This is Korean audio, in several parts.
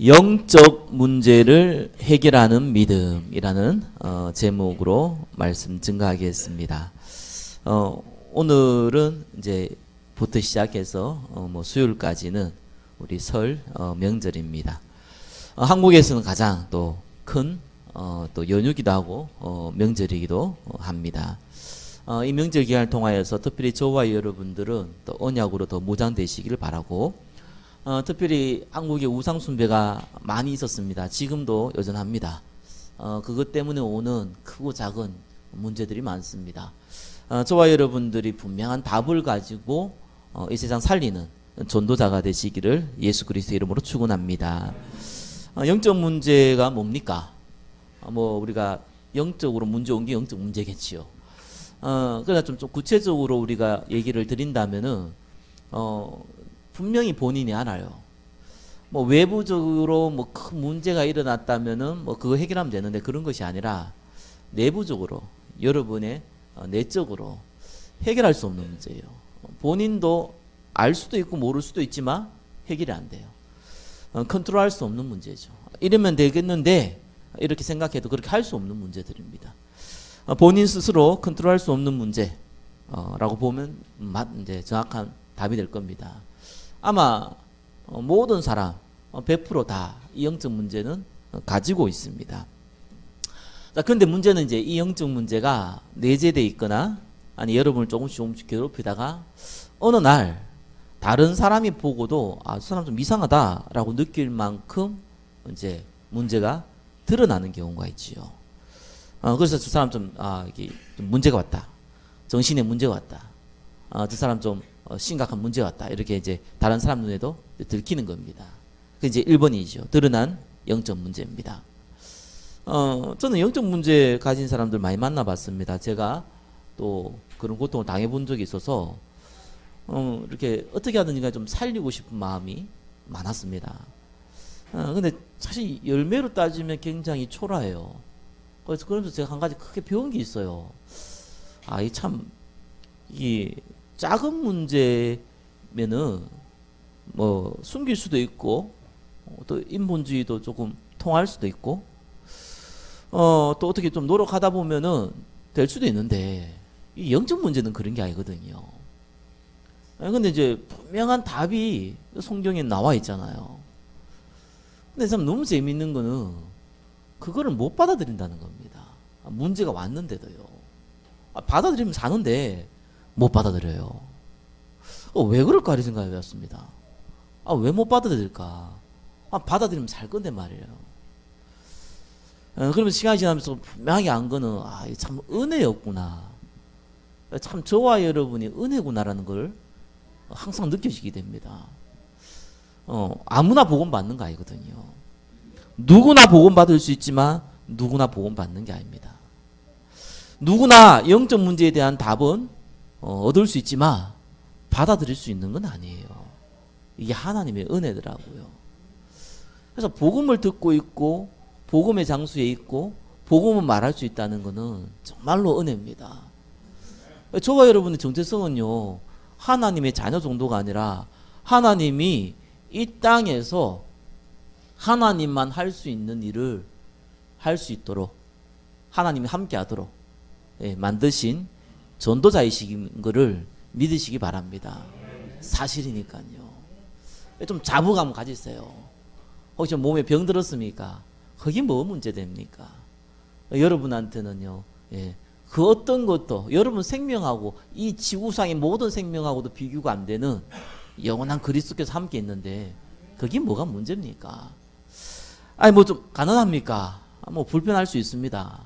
영적 문제를 해결하는 믿음이라는 제목으로 말씀 증가하겠습니다. 오늘은 이제 부터 시작해서 수요일까지는 우리 설 명절입니다. 한국에서는 가장 또 큰 또 연휴기도 하고 명절이기도 합니다. 이 명절 기간을 통하여서 특별히 저와 여러분들은 또 언약으로 더 무장되시기를 바라고, 특별히 한국에 우상 숭배가 많이 있었습니다. 지금도 여전합니다. 그것 때문에 오는 크고 작은 문제들이 많습니다. 저와 여러분들이 분명한 답을 가지고 이 세상 살리는 전도자가 되시기를 예수 그리스도의 이름으로 축원합니다. 영적 문제가 뭡니까? 우리가 영적으로 문제 온 게 영적 문제겠지요. 그러나 좀 구체적으로 우리가 얘기를 드린다면은 분명히 본인이 알아요. 외부적으로 큰 문제가 일어났다면은 그거 해결하면 되는데, 그런 것이 아니라 내부적으로 여러분의 내적으로 해결할 수 없는 문제예요. 본인도 알 수도 있고 모를 수도 있지만 해결이 안 돼요. 컨트롤할 수 없는 문제죠. 이러면 되겠는데 이렇게 생각해도 그렇게 할 수 없는 문제들입니다. 본인 스스로 컨트롤할 수 없는 문제라고 보면 이제 정확한 답이 될 겁니다. 아마 모든 사람 100% 다 이 영적 문제는 가지고 있습니다. 자, 그런데 문제는 이제 이 영적 문제가 내재되어 있거나 아니 여러분을 조금씩 괴롭히다가 어느 날 다른 사람이 보고도 저 사람 좀 이상하다라고 느낄 만큼 이제 문제가 드러나는 경우가 있지요. 그래서 저 사람 이게 좀 문제가 왔다. 정신에 문제가 왔다. 저 사람 좀 심각한 문제가 왔다. 이렇게 이제 다른 사람 눈에도 들키는 겁니다. 그게 이제 1번이죠. 드러난 영적 문제입니다. 저는 영적 문제 가진 사람들 많이 만나봤습니다. 제가 또 그런 고통을 당해본 적이 있어서 이렇게 어떻게 하든지 좀 살리고 싶은 마음이 많았습니다. 근데 사실 열매로 따지면 굉장히 초라해요. 그러면서 제가 한 가지 크게 배운 게 있어요. 이 작은 문제면은 숨길 수도 있고 또 인본주의도 조금 통할 수도 있고 또 어떻게 좀 노력하다 보면은 될 수도 있는데, 이 영적 문제는 그런 게 아니거든요. 근데 이제 분명한 답이 성경에 나와 있잖아요. 근데 참 너무 재밌는 거는 그거를 못 받아들인다는 겁니다. 문제가 왔는데도요. 받아들이면 사는데 못 받아들여요. 왜 그럴까 이런 생각이 들었습니다. 왜 못 받아들일까? 받아들이면 살 건데 말이에요. 그러면 시간이 지나면서 분명하게 안 거는 이게 참 은혜였구나. 참 저와 여러분이 은혜구나라는 걸 항상 느껴지게 됩니다. 아무나 복음 받는 거 아니거든요. 누구나 복음 받을 수 있지만 누구나 복음 받는 게 아닙니다. 누구나 영적 문제에 대한 답은 얻을 수 있지만 받아들일 수 있는 건 아니에요. 이게 하나님의 은혜더라고요. 그래서 복음을 듣고 있고 복음의 장소에 있고 복음을 말할 수 있다는 것은 정말로 은혜입니다. 저와 여러분의 정체성은요, 하나님의 자녀 정도가 아니라 하나님이 이 땅에서 하나님만 할 수 있는 일을 할 수 있도록 하나님이 함께 하도록 만드신 전도자이신 것을 믿으시기 바랍니다. 사실이니까요. 좀 자부감 가지세요. 혹시 몸에 병 들었습니까? 그게 뭐 문제됩니까? 여러분한테는요, 그 어떤 것도 여러분 생명하고 이 지구상의 모든 생명하고도 비교가 안 되는 영원한 그리스도께서 함께 있는데 그게 뭐가 문제입니까? 좀 가난합니까? 불편할 수 있습니다.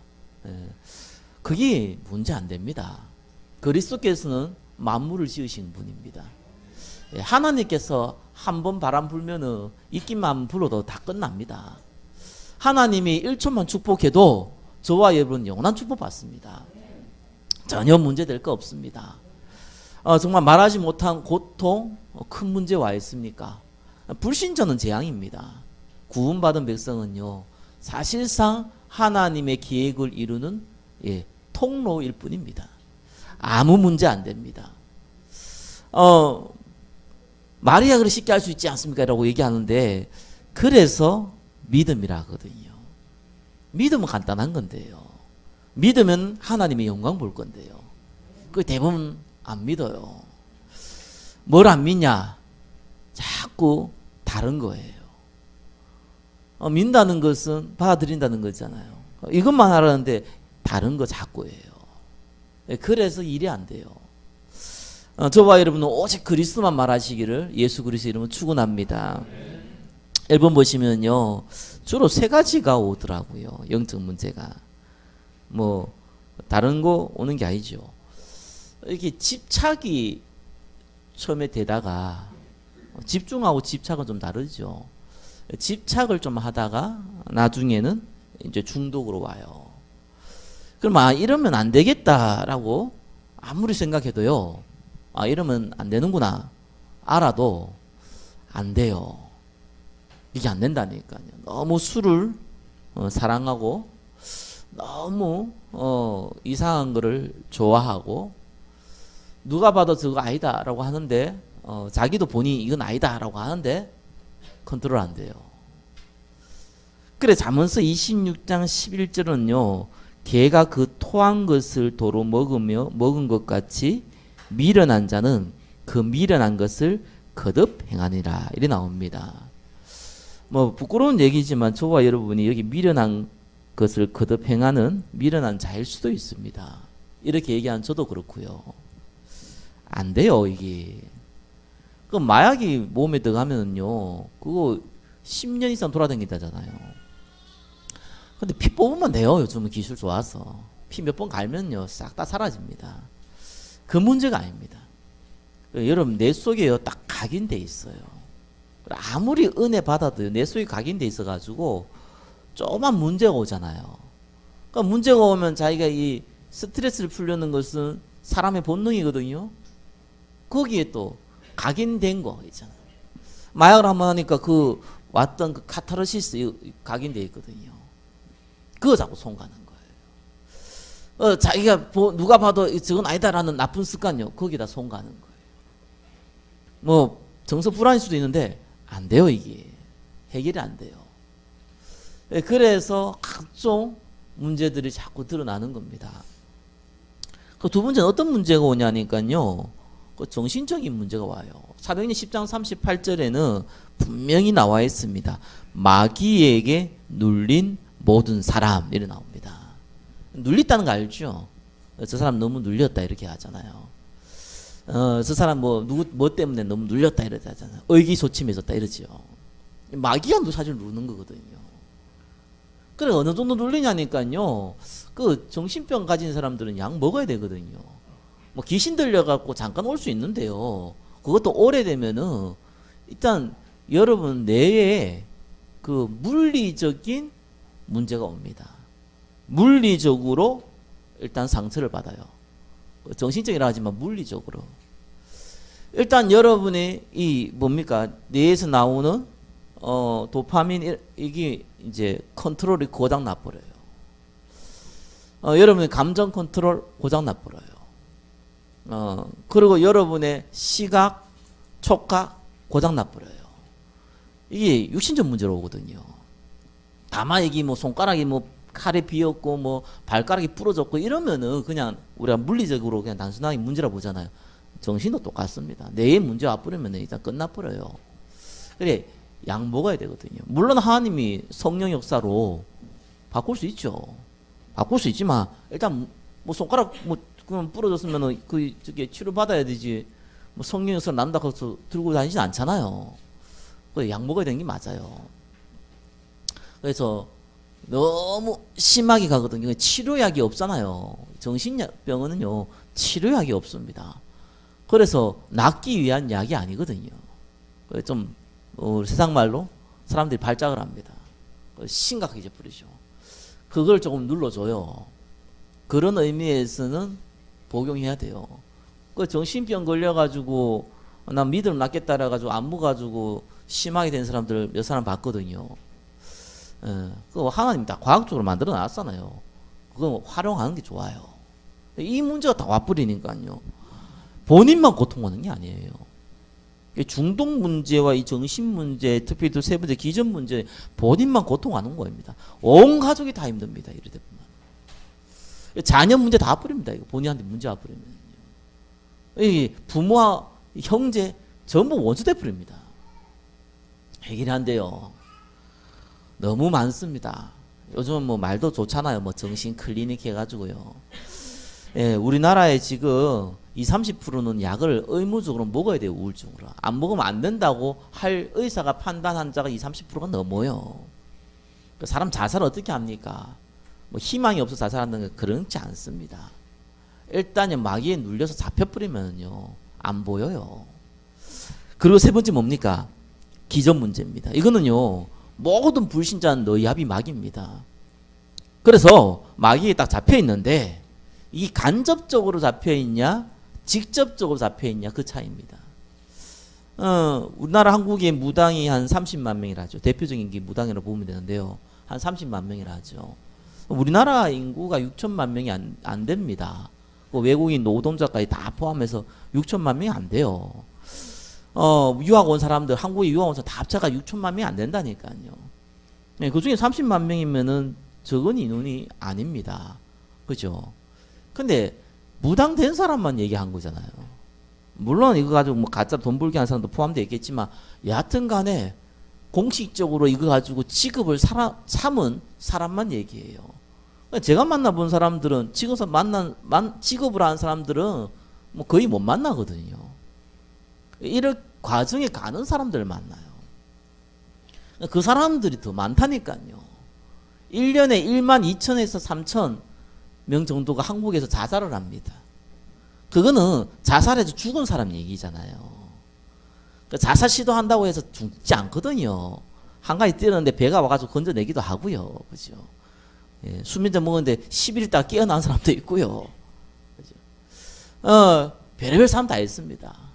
그게 문제 안 됩니다. 그리스도께서는 만물을 지으신 분입니다. 하나님께서 한번 바람 불면은 입김만 불어도 다 끝납니다. 하나님이 1초만 축복해도 저와 여러분 영원한 축복 받습니다. 전혀 문제될 거 없습니다. 정말 말하지 못한 고통, 큰 문제 와 있습니까? 불신자는 재앙입니다. 구원받은 백성은요, 사실상 하나님의 계획을 이루는 통로일 뿐입니다. 아무 문제 안 됩니다. 마리아 그렇게 쉽게 할 수 있지 않습니까? 라고 얘기하는데 그래서 믿음이라 하거든요. 믿음은 간단한 건데요. 믿으면 하나님의 영광 볼 건데요. 그 대부분 안 믿어요. 뭘 안 믿냐? 자꾸 다른 거예요. 믿는다는 것은 받아들인다는 거잖아요. 이것만 하라는데 다른 거 자꾸예요. 그래서 일이 안 돼요. 저와 여러분은 오직 그리스도만 말하시기를 예수 그리스도 이름으로 축원합니다. 앨범 보시면요, 주로 세 가지가 오더라고요. 영적 문제가. 뭐 다른 거 오는 게 아니죠. 이렇게 집착이 처음에 되다가, 집중하고 집착은 좀 다르죠. 집착을 좀 하다가 나중에는 이제 중독으로 와요. 그럼 이러면 안 되겠다라고 아무리 생각해도요, 이러면 안 되는구나 알아도 안 돼요. 이게 안 된다니까요. 너무 술을 사랑하고 너무 이상한 거를 좋아하고, 누가 봐도 저거 아니다라고 하는데 자기도 보니 이건 아니다라고 하는데 컨트롤 안 돼요. 그래 잠언서 26장 11절은요, 개가 그 토한 것을 도로 먹은 것 같이 미련한 자는 그 미련한 것을 거듭 행하니라, 이래 나옵니다. 뭐 부끄러운 얘기지만 저와 여러분이 여기 미련한 것을 거듭 행하는 미련한 자일 수도 있습니다. 이렇게 얘기한 저도 그렇고요. 안 돼요, 이게. 그 마약이 몸에 들어가면요, 그거 10년 이상 돌아다닌다잖아요. 근데 피 뽑으면 돼요. 요즘은 기술 좋아서 피 몇 번 갈면요 싹 다 사라집니다. 그 문제가 아닙니다. 여러분 내 속에요 딱 각인돼 있어요. 아무리 은혜 받아도요 내 속에 각인돼 있어가지고 조그만 문제가 오잖아요. 그러니까 문제가 오면 자기가 이 스트레스를 풀려는 것은 사람의 본능이거든요. 거기에 또 각인된 거 있잖아요. 마약을 한번 하니까 그 왔던 그 카타르시스 각인돼 있거든요. 그거 자꾸 손 가는 거예요. 자기가 누가 봐도 저건 아니다라는 나쁜 습관요, 거기다 손 가는 거예요. 뭐 정서 불안일 수도 있는데 안 돼요. 이게 해결이 안 돼요. 그래서 각종 문제들이 자꾸 드러나는 겁니다. 그 두 번째는 어떤 문제가 오냐니까요, 그 정신적인 문제가 와요. 사도행전 10장 38절에는 분명히 나와 있습니다. 마귀에게 눌린 모든 사람, 이래 나옵니다. 눌렸다는 거 알죠? 저 사람 너무 눌렸다 이렇게 하잖아요. 저 사람 뭐 때문에 너무 눌렸다 이렇게 하잖아요. 의기소침해졌다 이러죠. 마귀가 사실 누르는 거거든요. 그래 어느 정도 눌리냐니까요, 그 정신병 가진 사람들은 약 먹어야 되거든요. 뭐 귀신 들려갖고 잠깐 올 수 있는데요, 그것도 오래되면은 일단 여러분 뇌에 그 물리적인 문제가 옵니다. 물리적으로 일단 상처를 받아요. 정신적이라 하지만 물리적으로. 일단 여러분의 이 뭡니까 뇌에서 나오는 도파민, 이게 이제 컨트롤이 고장 나버려요. 여러분의 감정 컨트롤 고장 나버려요. 그리고 여러분의 시각, 촉각 고장 나버려요. 이게 육신적 문제로 오거든요. 다만 이게 뭐 손가락이 뭐 칼에 비었고 뭐 발가락이 부러졌고 이러면은 그냥 우리가 물리적으로 그냥 단순하게 문제라 보잖아요. 정신도 똑같습니다. 뇌에 문제 와버리면 일단 끝나버려요. 그래 약 먹어야 되거든요. 물론 하나님이 성령 역사로 바꿀 수 있죠. 바꿀 수 있지만 일단 뭐 손가락 뭐 그만 부러졌으면은 그 저기 치료 받아야 되지. 뭐 성령 역사 난다고 해서 들고 다니진 않잖아요. 그 약 먹어야 되는 게 맞아요. 그래서 너무 심하게 가거든요. 치료약이 없잖아요. 정신병은요 치료약이 없습니다. 그래서 낫기 위한 약이 아니거든요. 좀 세상 말로 사람들이 발작을 합니다. 심각하게 버리죠. 그걸 조금 눌러줘요. 그런 의미에서는 복용해야 돼요. 그 정신병 걸려가지고 난 믿음 낫겠다 그래가지고 안 먹어가지고 심하게 된 사람들 몇 사람 봤거든요. 그거 하나님 다 과학적으로 만들어 놨잖아요. 그거 활용하는 게 좋아요. 이 문제가 다 와버리니까요. 본인만 고통하는 게 아니에요. 중독 문제와 이 정신 문제, 특히 또 세 번째 기전 문제, 본인만 고통하는 겁니다. 온 가족이 다 힘듭니다. 이래 되면 자녀 문제 다 뿌립니다. 이거 본인한테 문제 뿌리면 이 부모와 형제 전부 원수 돼 뿌립니다. 해결이 안 돼요. 너무 많습니다. 요즘은 뭐 말도 좋잖아요. 뭐 정신 클리닉 해가지고요. 예, 우리나라에 지금 20-30%는 약을 의무적으로 먹어야 돼요. 우울증으로. 안 먹으면 안 된다고 할 의사가 판단한 자가 20-30%가 넘어요. 사람 자살 어떻게 합니까? 뭐 희망이 없어서 자살하는 건 그렇지 않습니다. 일단은 마귀에 눌려서 잡혀버리면요 안 보여요. 그리고 세 번째 뭡니까? 기전 문제입니다. 이거는요 모든 불신자는 너희합이 마귀입니다. 그래서 마귀에 딱 잡혀있는데 이 간접적으로 잡혀있냐 직접적으로 잡혀있냐 그 차이입니다. 우리나라 한국의 무당이 한 30만 명이라 하죠. 대표적인 게 무당이라고 보면 되는데요. 한 30만 명이라 하죠. 우리나라 인구가 6천만 명이 안 됩니다. 외국인 노동자까지 다 포함해서 6천만 명이 안 돼요. 유학 온 사람들, 한국에 유학 온 사람 다 합쳐가 6천만 명이 안 된다니까요. 네, 그 중에 30만 명이면은 적은 인원이 아닙니다. 그죠? 근데 무당 된 사람만 얘기한 거잖아요. 물론 이거 가지고 뭐 가짜 돈 벌게 하는 사람도 포함되어 있겠지만 여하튼 간에 공식적으로 이거 가지고 직업을 삼은 사람만 얘기해요. 제가 만나본 사람들은 직업을 하는 사람들은 뭐 거의 못 만나거든요. 이런 과정에 가는 사람들을 만나요. 그 사람들이 더 많다니까요. 1년에 1만 2천에서 3천 명 정도가 한국에서 자살을 합니다. 그거는 자살해서 죽은 사람 얘기잖아요. 자살 시도한다고 해서 죽지 않거든요. 한가위 뛰었는데 배가 와가지고 건져내기도 하고요. 그죠? 예, 수면제 먹었는데 10일 있다가 깨어난 사람도 있고요. 그죠? 별의별 사람 다 있습니다.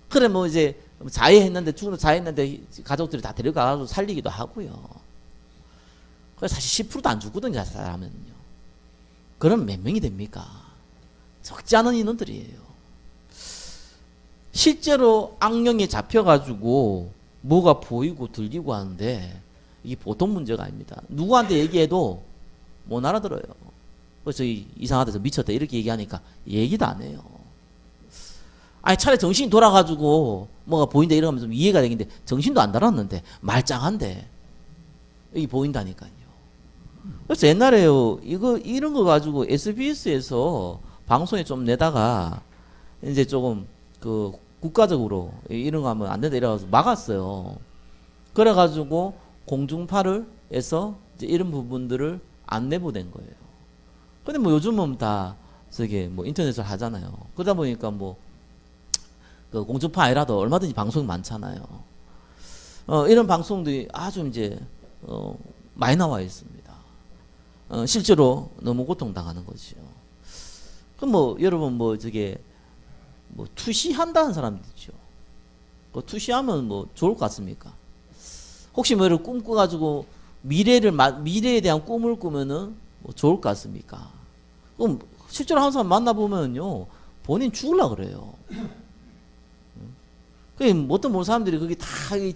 그래, 뭐 이제 자해했는데, 죽은 자해했는데 가족들이 다 데려가가지고 살리기도 하고요. 그래서 사실 10%도 안 죽거든요, 자살하면요. 그럼 몇 명이 됩니까? 적지 않은 인원들이에요. 실제로 악령에 잡혀가지고 뭐가 보이고 들리고 하는데 이게 보통 문제가 아닙니다. 누구한테 얘기해도 못 알아들어요. 그래서 이상하다, 미쳤다 이렇게 얘기하니까 얘기도 안 해요. 아니 차라리 정신이 돌아가지고 뭐가 보인다 이러면 좀 이해가 되겠는데 정신도 안 달았는데 말짱한데 이게 보인다니까요. 그래서 옛날에요 이런 거 가지고 SBS에서 방송에 좀 내다가 이제 조금 그 국가적으로 이런 거 하면 안 된다 이래가지고 막았어요. 그래가지고 공중파를해서 이런 부분들을 안 내보낸 거예요. 근데 뭐 요즘은 다 저게 뭐 인터넷을 하잖아요. 그러다 보니까 뭐 그 공중파 아니라도 얼마든지 방송이 많잖아요. 이런 방송들이 아주 이제 많이 나와 있습니다. 실제로 너무 고통당하는 거죠. 그럼 뭐 여러분 뭐 저게 뭐 투시한다는 사람들 있죠. 그 투시하면 뭐 좋을 것 같습니까? 혹시 뭐 이런 꿈 꾸가지고 미래에 대한 꿈을 꾸면은 뭐 좋을 것 같습니까? 그럼 실제로 한 사람 만나보면요 본인 죽으려고 그래요. 그 어떤 모든 사람들이 그게 다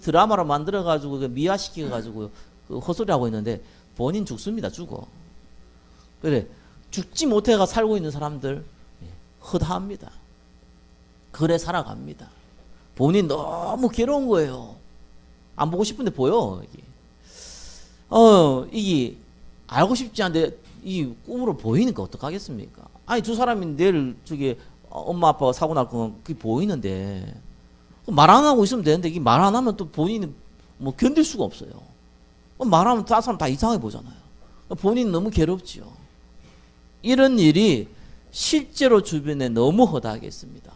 드라마로 만들어가지고 미화시켜가지고 헛소리하고 있는데 본인 죽습니다. 죽어. 그래 죽지 못해가 살고 있는 사람들 허다합니다. 그래 살아갑니다. 본인 너무 괴로운 거예요. 안 보고 싶은데 보여. 이게 알고 싶지 않은데 이 꿈으로 보이니까 어떡하겠습니까? 아니 두 사람이 내일 저기 엄마 아빠가 사고 날 건 그게 보이는데 말 안 하고 있으면 되는데 이게 말 안 하면 또 본인이 뭐 견딜 수가 없어요. 말하면 다른 사람 다 이상하게 보잖아요. 본인 너무 괴롭지요. 이런 일이 실제로 주변에 너무 허다하게 있습니다.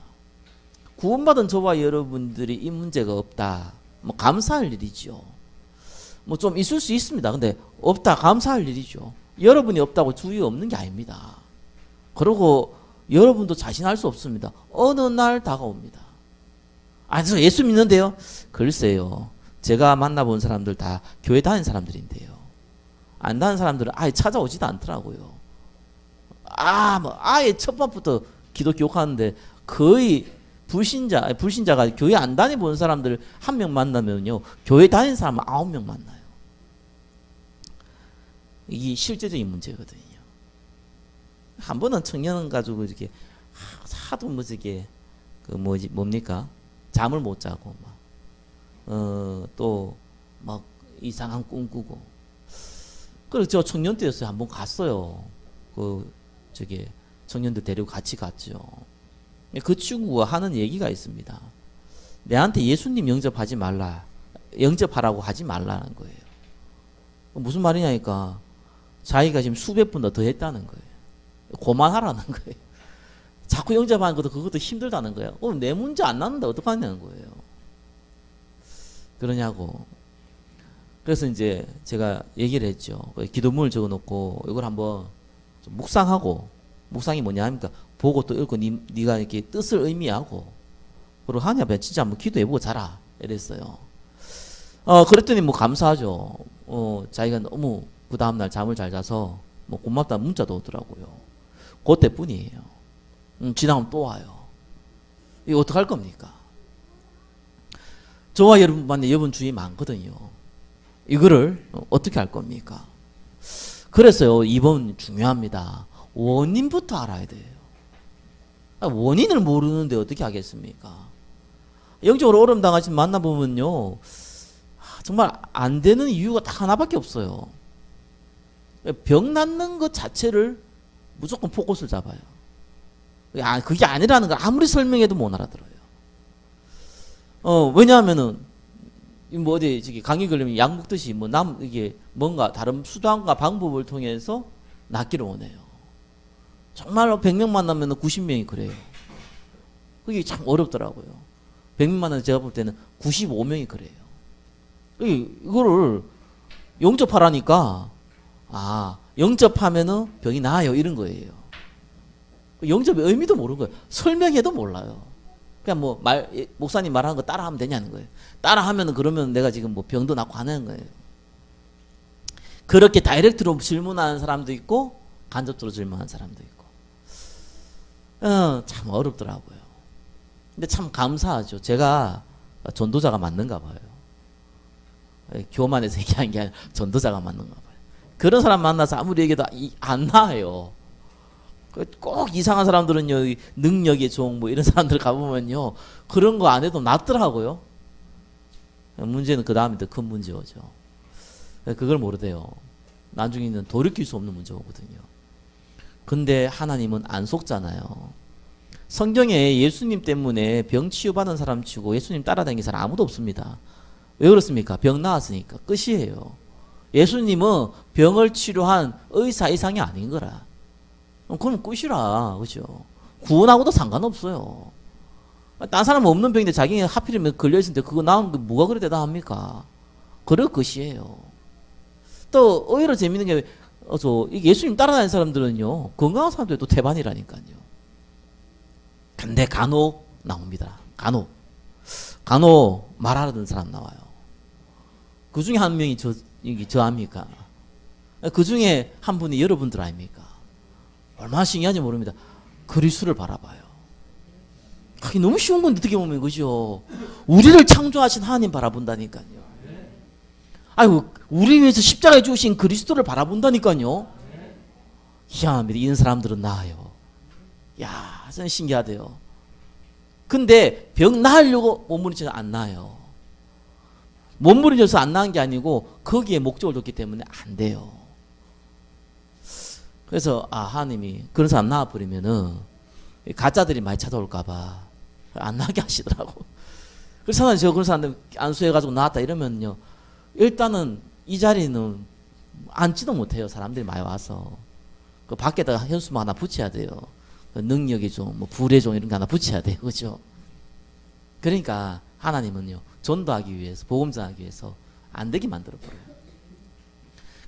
구원받은 저와 여러분들이 이 문제가 없다. 뭐 감사할 일이죠. 뭐 좀 있을 수 있습니다. 근데 없다 감사할 일이죠. 여러분이 없다고 주의 없는 게 아닙니다. 그리고 여러분도 자신할 수 없습니다. 어느 날 다가옵니다. 저 예수 믿는데요? 글쎄요. 제가 만나본 사람들 다 교회 다니는 사람들인데요. 안 다니는 사람들은 아예 찾아오지도 않더라고요. 뭐 아예 첫 번부터 기독교 하는데 거의 불신자가 교회 안 다니본 사람들 한 명 만나면요, 교회 다니는 사람 9명 만나요. 이게 실제적인 문제거든요. 한 번은 청년 가지고 이렇게 하도 뭐지게 뭡니까? 잠을 못 자고 또 막 이상한 꿈 꾸고. 그래서 저 청년 때였어요. 한번 갔어요. 청년들 데리고 같이 갔죠. 그 친구가 하는 얘기가 있습니다. 내한테 예수님 영접하지 말라, 영접하라고 하지 말라는 거예요. 무슨 말이냐니까 자기가 지금 수백 번 더 했다는 거예요. 고만하라는 거예요. 자꾸 영접하는 것도 그것도 힘들다는 거예요. 내 문제 안 났는데 어떡하냐는 거예요. 그러냐고. 그래서 이제 제가 얘기를 했죠. 기도문을 적어놓고 이걸 한번 좀 묵상하고, 묵상이 뭐냐 하니까 보고 또 읽고 네가 이렇게 뜻을 의미하고 그리고 하냐 진짜 한번 기도해보고 자라 이랬어요. 그랬더니 뭐 감사하죠. 자기가 너무 그 다음날 잠을 잘 자서 뭐 고맙다는 문자도 오더라고요. 그때뿐이에요. 지나면 또 와요. 이거 어떡할 겁니까? 저와 여러분 주위에 많거든요. 이거를 어떻게 할 겁니까? 그래서요, 이번 중요합니다. 원인부터 알아야 돼요. 원인을 모르는데 어떻게 하겠습니까? 영적으로 어려움 당하신 만나보면요, 정말 안 되는 이유가 딱 하나밖에 없어요. 병 낫는 것 자체를 무조건 포커스를 잡아요. 그게 아니라는 걸 아무리 설명해도 못 알아들어요. 왜냐하면은 뭐 어디 저기 감기 걸리면 약 먹듯이 이게 뭔가 다른 수단과 방법을 통해서 낫기를 원해요. 정말로 100명 만나면 90명이 그래요. 그게 참 어렵더라고요. 100명 만나면 제가 볼 때는 95명이 그래요. 이거를 영접하라니까, 영접하면은 병이 나아요 이런 거예요. 영접의 의미도 모르는 거예요. 설명해도 몰라요. 그냥 목사님 말하는 거 따라하면 되냐는 거예요. 따라하면은 그러면 내가 지금 병도 낫고 하는 거예요. 그렇게 다이렉트로 질문하는 사람도 있고 간접적으로 질문하는 사람도 있고. 참 어렵더라고요. 근데 참 감사하죠. 제가 전도자가 맞는가 봐요. 교만해서 얘기하는 게 아니라 전도자가 맞는가 봐요. 그런 사람 만나서 아무리 얘기해도 안 나아요. 꼭 이상한 사람들은요, 능력의 종 이런 사람들 가보면요, 그런 거 안 해도 낫더라고요. 문제는 그 다음에 더 큰 문제 오죠. 그걸 모르대요. 나중에는 돌이킬 수 없는 문제 오거든요. 근데 하나님은 안 속잖아요. 성경에 예수님 때문에 병 치유받은 사람 치고 예수님 따라다니는 사람 아무도 없습니다. 왜 그렇습니까? 병 나았으니까 끝이에요. 예수님은 병을 치료한 의사 이상이 아닌 거라. 그럼 끝이라, 그죠? 구원하고도 상관없어요. 딴 사람 없는 병인데 자기가 하필이면 걸려있는데 그거 나은 게 뭐가 그래 대단합니까? 그럴 것이에요. 또 오히려 재밌는 게 예수님 따라다니는 사람들은요, 건강한 사람들도 태반이라니까요. 근데 간혹 나옵니다. 간혹 말하는 사람 나와요. 그 중에 한 명이 저 아닙니까? 그 중에 한 분이 여러분들 아닙니까? 얼마나 신기한지 모릅니다. 그리스도를 바라봐요. 그게 너무 쉬운 건데 어떻게 보면, 그죠? 우리를 창조하신 하나님 바라본다니까요. 아이고, 우리 위해서 십자가에 죽으신 그리스도를 바라본다니까요. 희한합니다. 이런 사람들은 나아요. 야, 진짜 신기하대요. 근데 병 나으려고 몸부림쳐서 안 나아요. 몸부림쳐서 안 나은 게 아니고 거기에 목적을 뒀기 때문에 안 돼요. 그래서 하나님이 그런 사람 나와버리면은 가짜들이 많이 찾아올까봐 안 나게 하시더라고. 그래서 그런 사람들 안수해가지고 나왔다 이러면요, 일단은 이 자리는 앉지도 못해요. 사람들이 많이 와서. 그 밖에다가 현수막 하나 붙여야 돼요. 능력의 종, 불의 종 이런 거 하나 붙여야 돼요. 그죠? 그러니까 하나님은요, 전도하기 위해서, 복음 전하기 위해서 안 되게 만들어버려요.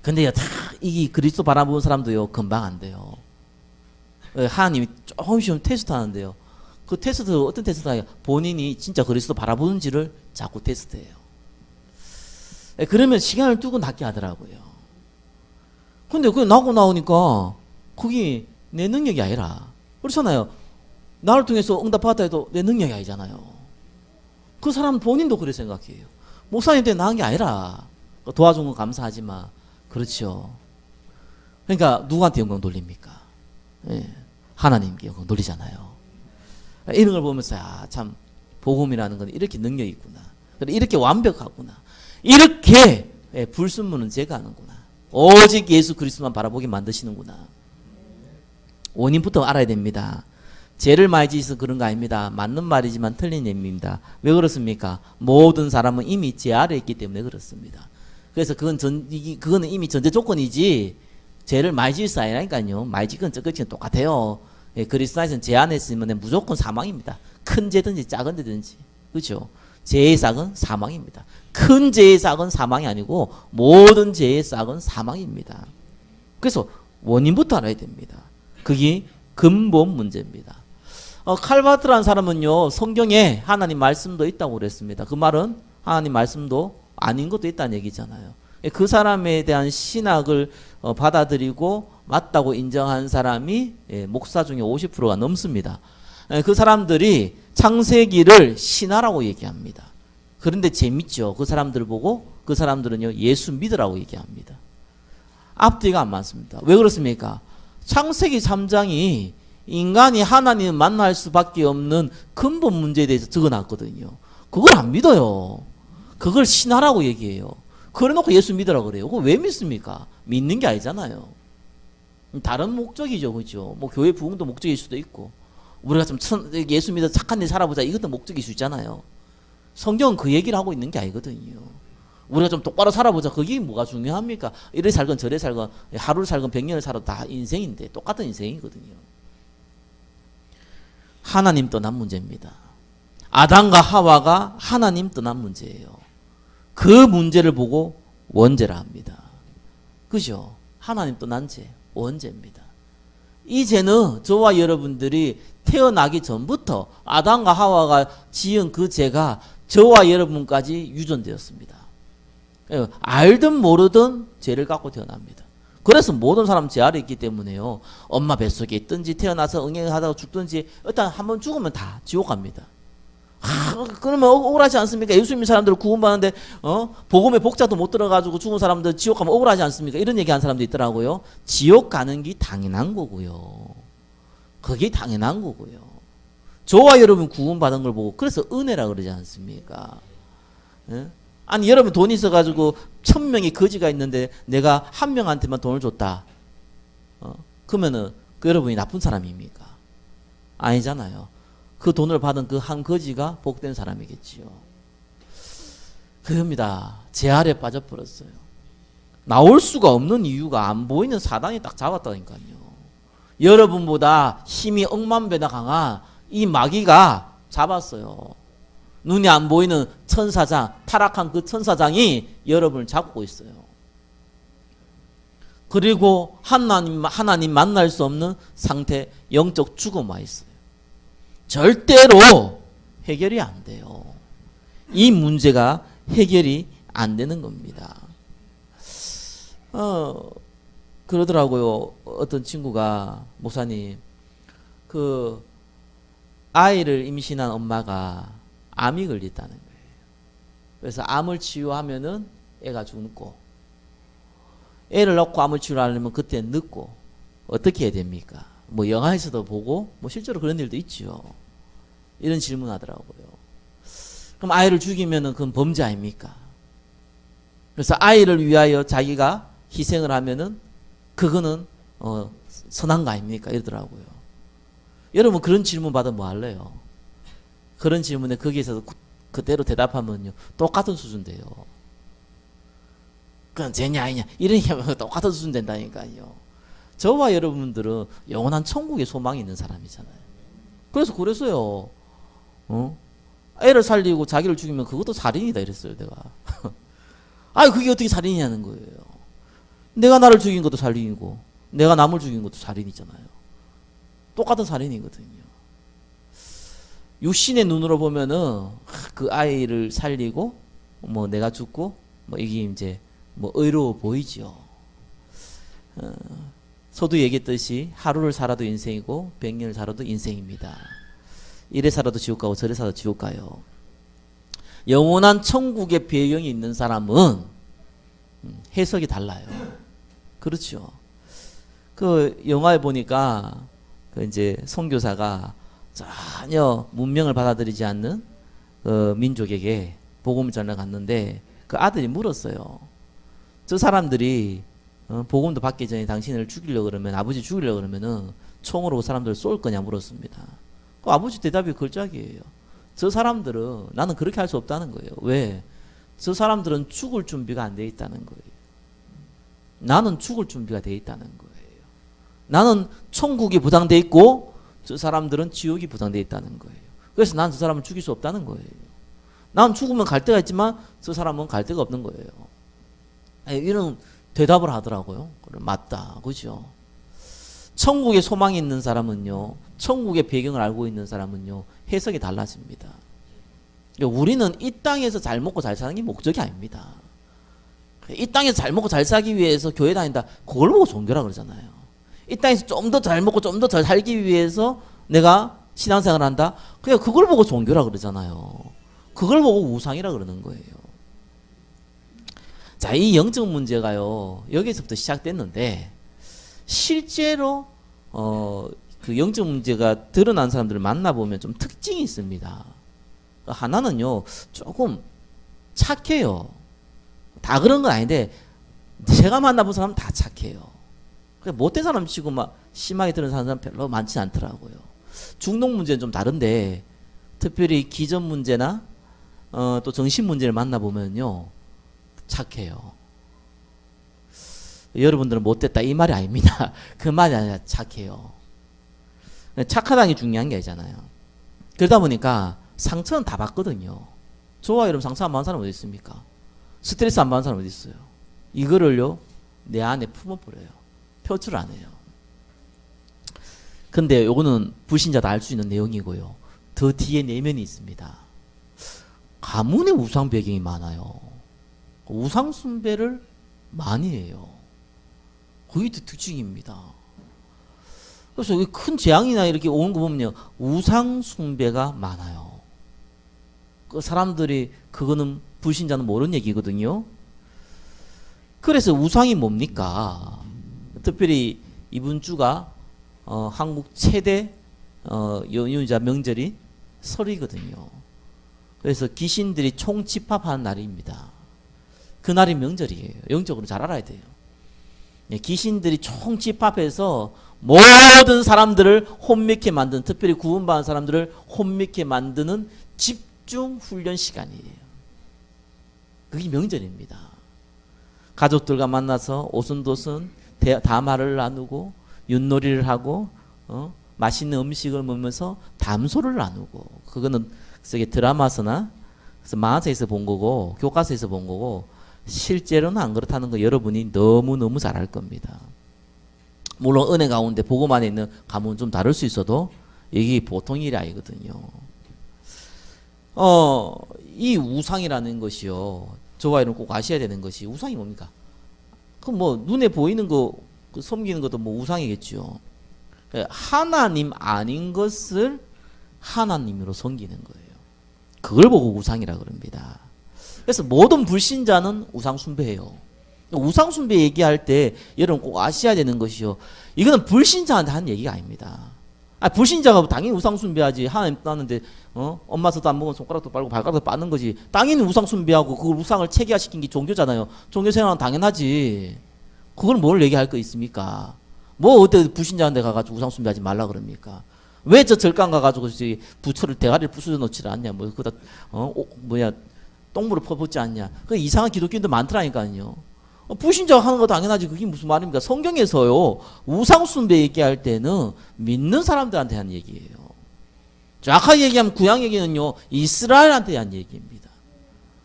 근데요, 다 이 그리스도 바라보는 사람도요, 금방 안 돼요. 하나님이 조금씩 테스트 하는데요, 그 테스트, 어떤 테스트가 본인이 진짜 그리스도 바라보는지를 자꾸 테스트해요. 그러면 시간을 두고 낫게 하더라고요. 근데 그게 나오니까 그게 내 능력이 아니라, 그렇잖아요. 나를 통해서 응답받았다 해도 내 능력이 아니잖아요. 그 사람 본인도 그렇게 생각해요. 목사님 때문에 나은 게 아니라 도와준 건 감사하지만 그렇죠. 그러니까 누구한테 영광 돌립니까? 예, 하나님께 영광 돌리잖아요. 이런 걸 보면서 참 복음이라는 건 이렇게 능력이 있구나. 이렇게 완벽하구나. 이렇게 불순물은 제가 하는구나. 오직 예수 그리스도만 바라보게 만드시는구나. 원인부터 알아야 됩니다. 죄를 많이 지어서 그런 거 아닙니다. 맞는 말이지만 틀린 얘기입니다. 왜 그렇습니까? 모든 사람은 이미 죄 아래에 있기 때문에 그렇습니다. 그래서 그거는 이미 전제 조건이지 죄를 많이 지어서 아니라니까요. 많이 지은 저것이 똑같아요. 예, 그리스도 안에서는 죄 안에 있으면 무조건 사망입니다. 큰 죄든지 작은 죄든지. 그렇죠? 죄의 싹은 사망입니다. 큰 죄의 싹은 사망이 아니고 모든 죄의 싹은 사망입니다. 그래서 원인부터 알아야 됩니다. 그게 근본 문제입니다. 칼바트라는 사람은요, 성경에 하나님 말씀도 있다고 그랬습니다. 그 말은 하나님 말씀도 아닌 것도 있다는 얘기잖아요. 그 사람에 대한 신학을 받아들이고 맞다고 인정한 사람이 목사 중에 50%가 넘습니다. 그 사람들이 창세기를 신화라고 얘기합니다. 그런데 재밌죠. 그 사람들 보고 그 사람들은요, 예수 믿으라고 얘기합니다. 앞뒤가 안 맞습니다. 왜 그렇습니까? 창세기 3장이 인간이 하나님을 만날 수밖에 없는 근본 문제에 대해서 적어놨거든요. 그걸 안 믿어요. 그걸 신화라고 얘기해요. 그래놓고 예수 믿으라고 그래요. 그거 왜 믿습니까? 믿는 게 아니잖아요. 다른 목적이죠. 그죠? 뭐 교회 부흥도 목적일 수도 있고 우리가 좀 예수 믿어 착한 일 살아보자 이것도 목적일 수 있잖아요. 성경은 그 얘기를 하고 있는 게 아니거든요. 우리가 좀 똑바로 살아보자. 그게 뭐가 중요합니까? 이래 살건 저래 살건 하루를 살건 100년을 살아도 다 인생인데 똑같은 인생이거든요. 하나님 떠난 문제입니다. 아담과 하와가 하나님 떠난 문제예요. 그 문제를 보고 원죄라 합니다. 그죠? 하나님 떠난 죄, 원죄입니다. 이 죄는 저와 여러분들이 태어나기 전부터 아담과 하와가 지은 그 죄가 저와 여러분까지 유전되었습니다. 알든 모르든 죄를 갖고 태어납니다. 그래서 모든 사람 죄 아래 있기 때문에요. 엄마 뱃속에 있든지 태어나서 응행하다가 죽든지 일단 한번 죽으면 다 지옥 갑니다. 그러면 억울하지 않습니까? 예수 믿는 사람들 구원받는데 복음의 복자도 못 들어가지고 죽은 사람들 지옥 가면 억울하지 않습니까? 이런 얘기하는 사람도 있더라고요. 지옥 가는 게 당연한 거고요. 그게 당연한 거고요. 저와 여러분 구원받은 걸 보고 그래서 은혜라 그러지 않습니까? 예? 아니 여러분 돈이 있어가지고 1000명이 거지가 있는데 내가 한 명한테만 돈을 줬다. 그러면은 그 여러분이 나쁜 사람입니까? 아니잖아요. 그 돈을 받은 그 한 거지가 복된 사람이겠지요. 그럽니다. 제 아래 빠져버렸어요. 나올 수가 없는 이유가 안 보이는 사단이 딱 잡았다니까요. 여러분보다 힘이 억만 배나 강한 이 마귀가 잡았어요. 눈이 안 보이는 천사장, 타락한 그 천사장이 여러분을 잡고 있어요. 그리고 하나님 만날 수 없는 상태, 영적 죽음 와 있어요. 절대로 해결이 안 돼요. 이 문제가 해결이 안 되는 겁니다. 그러더라고요. 어떤 친구가 목사님, 그 아이를 임신한 엄마가 암이 걸렸다는 거예요. 그래서 암을 치유하면은 애가 죽고, 애를 낳고 암을 치유하려면 그때 늦고, 어떻게 해야 됩니까? 뭐 영화에서도 보고, 뭐 실제로 그런 일도 있죠. 이런 질문 하더라고요. 그럼 아이를 죽이면은 그건 범죄 아닙니까? 그래서 아이를 위하여 자기가 희생을 하면은 그거는 선한 거 아닙니까? 이러더라고요. 여러분 그런 질문 받으면 뭐 할래요? 그런 질문에 거기에서 그대로 대답하면요 똑같은 수준 돼요. 그건 죄냐 아니냐 이런 얘기하면 똑같은 수준 된다니까요. 저와 여러분들은 영원한 천국에 소망이 있는 사람이잖아요. 그래서요. 애를 살리고 자기를 죽이면 그것도 살인이다 이랬어요 내가. 아니 그게 어떻게 살인이냐는 거예요. 내가 나를 죽인 것도 살인이고 내가 남을 죽인 것도 살인이잖아요. 똑같은 살인이거든요. 육신의 눈으로 보면은 그 아이를 살리고 뭐 내가 죽고 뭐 이게 이제 뭐 의로워 보이죠. 서두 얘기했듯이 하루를 살아도 인생이고 100년을 살아도 인생입니다. 이래 살아도 지옥 가고 저래 살아도 지옥 가요. 영원한 천국의 배경이 있는 사람은 해석이 달라요. 그렇죠. 그 영화에 보니까 그 이제 선교사가 전혀 문명을 받아들이지 않는 그 민족에게 복음을 전해 갔는데 그 아들이 물었어요. 저 사람들이 복음도 받기 전에 당신을 죽이려고 그러면, 아버지 죽이려고 그러면은 총으로 그 사람들을 쏠 거냐 물었습니다. 그 아버지 대답이 걸작이에요. 저 사람들은 나는 그렇게 할 수 없다는 거예요. 왜? 저 사람들은 죽을 준비가 안 돼 있다는 거예요. 나는 죽을 준비가 돼 있다는 거예요. 나는 천국이 보장돼 있고 저 사람들은 지옥이 보장돼 있다는 거예요. 그래서 난 저 사람을 죽일 수 없다는 거예요. 난 죽으면 갈 데가 있지만 저 사람은 갈 데가 없는 거예요. 이런 대답을 하더라고요. 맞다. 그죠? 천국에 소망이 있는 사람은요, 천국의 배경을 알고 있는 사람은요, 해석이 달라집니다. 우리는 이 땅에서 잘 먹고 잘 사는 게 목적이 아닙니다. 이 땅에서 잘 먹고 잘 살기 위해서 교회 다닌다. 그걸 보고 종교라 그러잖아요. 이 땅에서 좀 더 잘 먹고 좀 더 잘 살기 위해서 내가 신앙생활을 한다. 그냥 그걸 보고 종교라 그러잖아요. 그걸 보고 우상이라 그러는 거예요. 자, 이 영적 문제가요, 여기서부터 시작됐는데 실제로 그 영적 문제가 드러난 사람들을 만나보면 좀 특징이 있습니다. 하나는요, 조금 착해요. 다 그런 건 아닌데 제가 만나본 사람은 다 착해요. 못된 사람 치고 막 심하게 들은 사람 별로 많지 않더라고요. 중독 문제는 좀 다른데 특별히 기전 문제나 또 정신 문제를 만나보면요, 착해요. 여러분들은 못됐다 이 말이 아닙니다. 그 말이 아니라 착해요. 착하다는 게 중요한 게 아니잖아요. 그러다 보니까 상처는 다 받거든요. 저와 여러분 상처 안 받는 사람 어디 있습니까? 스트레스 안 받는 사람 어디 있어요? 이거를요, 내 안에 품어버려요. 표출 안 해요. 근데 요거는 불신자도 알 수 있는 내용이고요. 더 뒤에 내면이 있습니다. 가문의 우상 배경이 많아요. 우상 숭배를 많이 해요. 그게 특징입니다. 그래서 큰 재앙이나 이렇게 오는 거 보면요, 우상 숭배가 많아요. 그 사람들이 그거는 불신자는 모르는 얘기거든요. 그래서 우상이 뭡니까? 특별히 이번 주가 한국 최대 연휴자 명절이 설이거든요. 그래서 귀신들이 총집합하는 날입니다. 그날이 명절이에요. 영적으로 잘 알아야 돼요. 귀신들이 총집합해서 모든 사람들을 혼미케 만드는, 특별히 구원받은 사람들을 혼미케 만드는 집중 훈련 시간이에요. 그게 명절입니다. 가족들과 만나서 오순도순 담화를 나누고 윷놀이를 하고 맛있는 음식을 먹으면서 담소를 나누고, 그거는 드라마서나 만화책에서 본 거고 교과서에서 본 거고, 실제로는 안 그렇다는 거 여러분이 너무너무 잘 알 겁니다. 물론 은혜 가운데 복음 안에 있는 가문은 좀 다를 수 있어도 이게 보통 일이 아니거든요. 이 우상이라는 것이요, 저와 여러분 꼭 아셔야 되는 것이, 우상이 뭡니까? 그 뭐 눈에 보이는 거 섬기는 것도 뭐 우상이겠죠. 하나님 아닌 것을 하나님으로 섬기는 거예요. 그걸 보고 우상이라 그럽니다. 그래서 모든 불신자는 우상 숭배해요. 우상 숭배 얘기할 때 여러분 꼭 아셔야 되는 것이요, 이거는 불신자한테 하는 얘기가 아닙니다. 불신자가 당연히 우상 숭배하지. 하나님 따는데 엄마 젖도 안 먹으면 손가락도 빨고 발가락도 빠는 거지. 당연히 우상 숭배하고 그걸 우상을 체계화시킨 게 종교잖아요. 종교 생활은 당연하지. 그걸 뭘 얘기할 거 있습니까? 뭐 어때 불신자한테 가가지고 우상 숭배하지 말라 그럽니까? 왜 저 절간 가가지고 부처를 대가리를 부수져 놓지를 않냐? 뭐 그다 똥물을 퍼붓지 않냐? 그 이상한 기독교인들 많더라니까요. 불신자가 하는 거 당연하지. 그게 무슨 말입니까? 성경에서요, 우상 숭배 얘기할 때는 믿는 사람들한테 하는 얘기예요. 정확하게 얘기하면 구약 얘기는요, 이스라엘한테 한 얘기입니다.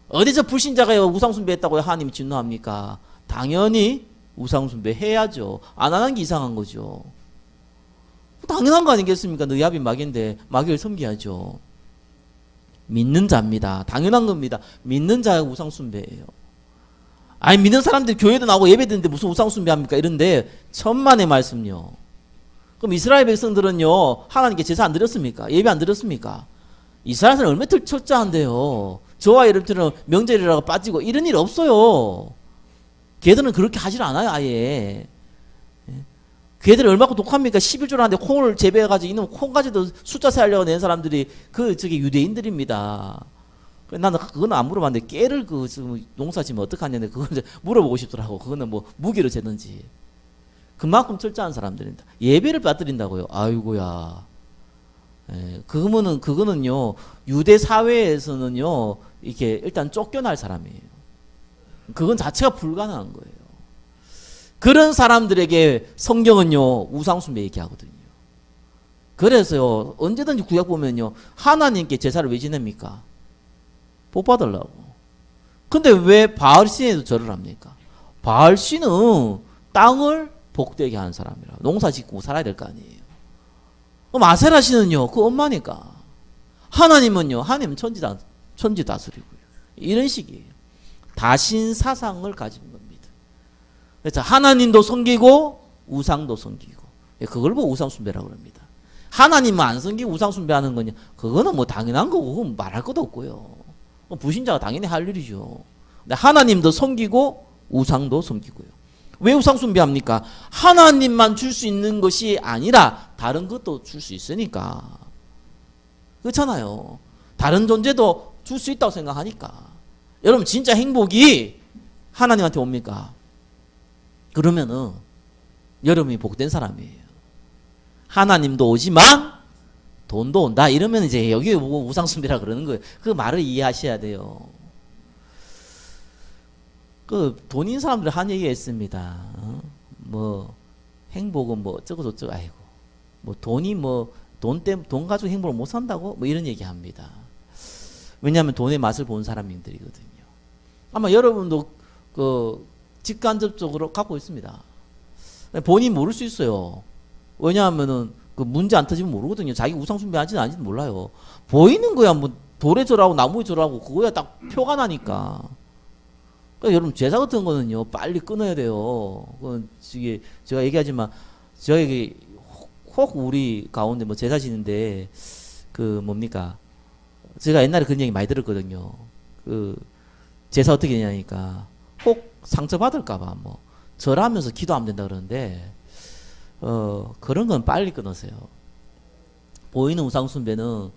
어디서 불신자가 우상 숭배했다고 하나님이 진노합니까? 당연히 우상 숭배 해야죠. 안 하는 게 이상한 거죠. 당연한 거 아니겠습니까? 너희 아비 마귀인데 마귀를 섬겨야죠. 믿는 자입니다. 당연한 겁니다. 믿는 자가 우상 숭배예요. 믿는 사람들이 교회도 나오고 예배 드는데 무슨 우상 숭배합니까? 이런데 천만의 말씀요, 그럼 이스라엘 백성들은요, 하나님께 제사 안 드렸습니까? 예배 안 드렸습니까? 이스라엘은 얼마나 철저한데요. 저와 여러분들은 명절이라고 빠지고 이런 일 없어요. 걔들은 그렇게 하질 않아요, 아예. 걔들이 얼마나 독합니까? 11조를 하는데 콩을 재배해가지고 이놈 콩까지도 숫자 세하려고 낸 사람들이 저기 유대인들입니다. 나는 그건 안 물어봤는데 깨를 농사 지면 어떡하냐는데 그건 이제 물어보고 싶더라고. 그거는 뭐 무기로 재든지. 그만큼 철저한 사람들입니다. 예배를 빠뜨린다고요. 아이고야. 그거는요, 유대 사회에서는요, 이렇게 일단 쫓겨날 사람이에요. 그건 자체가 불가능한 거예요. 그런 사람들에게 성경은요, 우상숭배 얘기하거든요. 그래서요, 언제든지 구약 보면요, 하나님께 제사를 왜 지냅니까? 복 받으려고. 근데 왜 바알신에도 절을 합니까? 바알신은 땅을 복되게 하는 사람이라. 농사 짓고 살아야 될 거 아니에요. 그럼 아세라신은요, 그 엄마니까. 하나님은요, 하나님은 천지 다스리고요. 이런 식이에요. 다신 사상을 가진 겁니다. 그래서 하나님도 섬기고 우상도 섬기고, 그걸 보고 우상숭배라고 합니다. 하나님은 안 섬기고 우상숭배하는 거냐? 그거는 뭐 당연한 거고 그건 말할 것도 없고요. 불신자가 당연히 할 일이죠. 근데 하나님도 섬기고 우상도 섬기고요. 왜 우상숭배합니까? 하나님만 줄 수 있는 것이 아니라 다른 것도 줄 수 있으니까. 그렇잖아요. 다른 존재도 줄 수 있다고 생각하니까. 여러분 진짜 행복이 하나님한테 옵니까? 그러면은 여러분이 복된 사람이에요. 하나님도 오지만 돈도 온다. 이러면 이제 여기 보고 우상숭배라 그러는 거예요. 그 말을 이해하셔야 돼요. 그 돈 있는 사람들이 한 얘기가 있습니다. 뭐 행복은 뭐 어쩌고 아이고 뭐 돈이 뭐 돈 가지고 행복을 못 산다고 뭐 이런 얘기 합니다. 왜냐하면 돈의 맛을 본 사람들이거든요. 아마 여러분도 그 직간접적으로 갖고 있습니다. 본인 모를 수 있어요. 왜냐하면은 그 문제 안 터지면 모르거든요. 자기 우상숭배 하지는 아닌지는 몰라요. 보이는 거야 뭐 돌에 절하고 나무에 절하고 그거야 딱 표가 나니까. 그러니까 여러분 제사 같은 거는요 빨리 끊어야 돼요. 그건 이게 제가 얘기하지만 저에게 혹 우리 가운데 뭐 제사 지는데 그 뭡니까? 제가 옛날에 그런 얘기 많이 들었거든요. 그 제사 어떻게 되냐니까 혹 상처 받을까봐 뭐 절하면서 기도하면 된다 그러는데 그런 건 빨리 끊으세요. 보이는 우상숭배는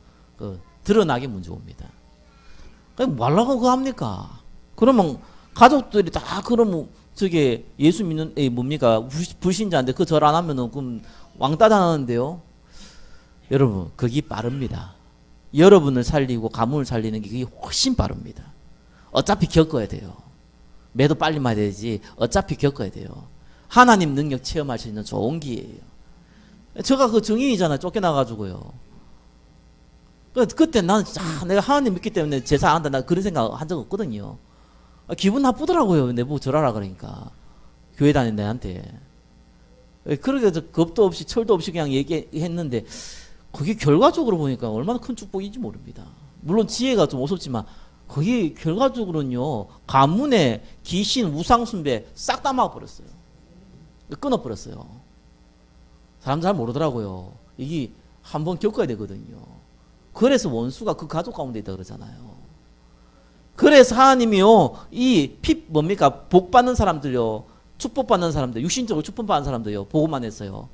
드러나게 문제 옵니다. 말라고 그거 합니까? 그러면 가족들이 다 그러면 저게 예수 믿는 뭡니까 불신자인데 그 절 안 하면은 그럼 왕따 당하는데요. 여러분 그게 빠릅니다. 여러분을 살리고 가문을 살리는 게 그게 훨씬 빠릅니다. 어차피 겪어야 돼요. 매도 빨리 맞아야 되지. 어차피 겪어야 돼요. 하나님 능력 체험할 수 있는 좋은 기회예요. 제가 그 증인이잖아요. 쫓겨나가지고요. 그때 나는 진짜 내가 하나님 믿기 때문에 제사 안 한다. 나 그런 생각 한 적 없거든요. 기분 나쁘더라고요. 내보고 절하라 그러니까. 교회 다니는 애한테. 그러게 겁도 없이 철도 없이 그냥 얘기했는데 그게 결과적으로 보니까 얼마나 큰 축복인지 모릅니다. 물론 지혜가 좀 어설지만 그게 결과적으로는요. 가문의 귀신, 우상숭배 싹 다 막아버렸어요. 끊어버렸어요. 사람 잘 모르더라고요. 이게 한번 겪어야 되거든요. 그래서 원수가 그 가족 가운데 있다 그러잖아요. 그래서 하나님이요, 뭡니까? 복 받는 사람들요, 축복 받는 사람들, 육신적으로 축복 받는 사람들요, 보고만 했어요.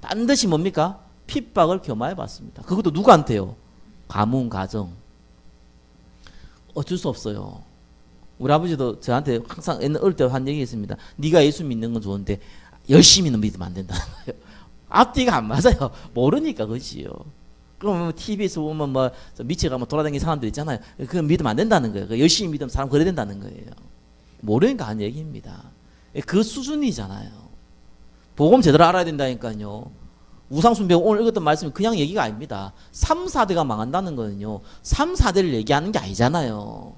반드시 뭡니까? 핍박을 겸하여 받습니다. 그것도 누구한테요? 가문, 가정. 어쩔 수 없어요. 우리 아버지도 저한테 항상 어릴 때 한 얘기 있습니다. 네가 예수 믿는 건 좋은데 열심히는 믿으면 안 된다는 거예요. 앞뒤가 안 맞아요. 모르니까 그렇지요. 그럼 TV에서 보면 뭐 미치가 뭐 돌아다니는 사람들 있잖아요. 그건 믿으면 안 된다는 거예요. 열심히 믿으면 사람 그래야 된다는 거예요. 모르니까 한 얘기입니다. 그 수준이잖아요. 복음 제대로 알아야 된다니까요. 우상숭배 오늘 읽었던 말씀이 그냥 얘기가 아닙니다. 3, 4대가 망한다는 거는요. 3, 4대를 얘기하는 게 아니잖아요.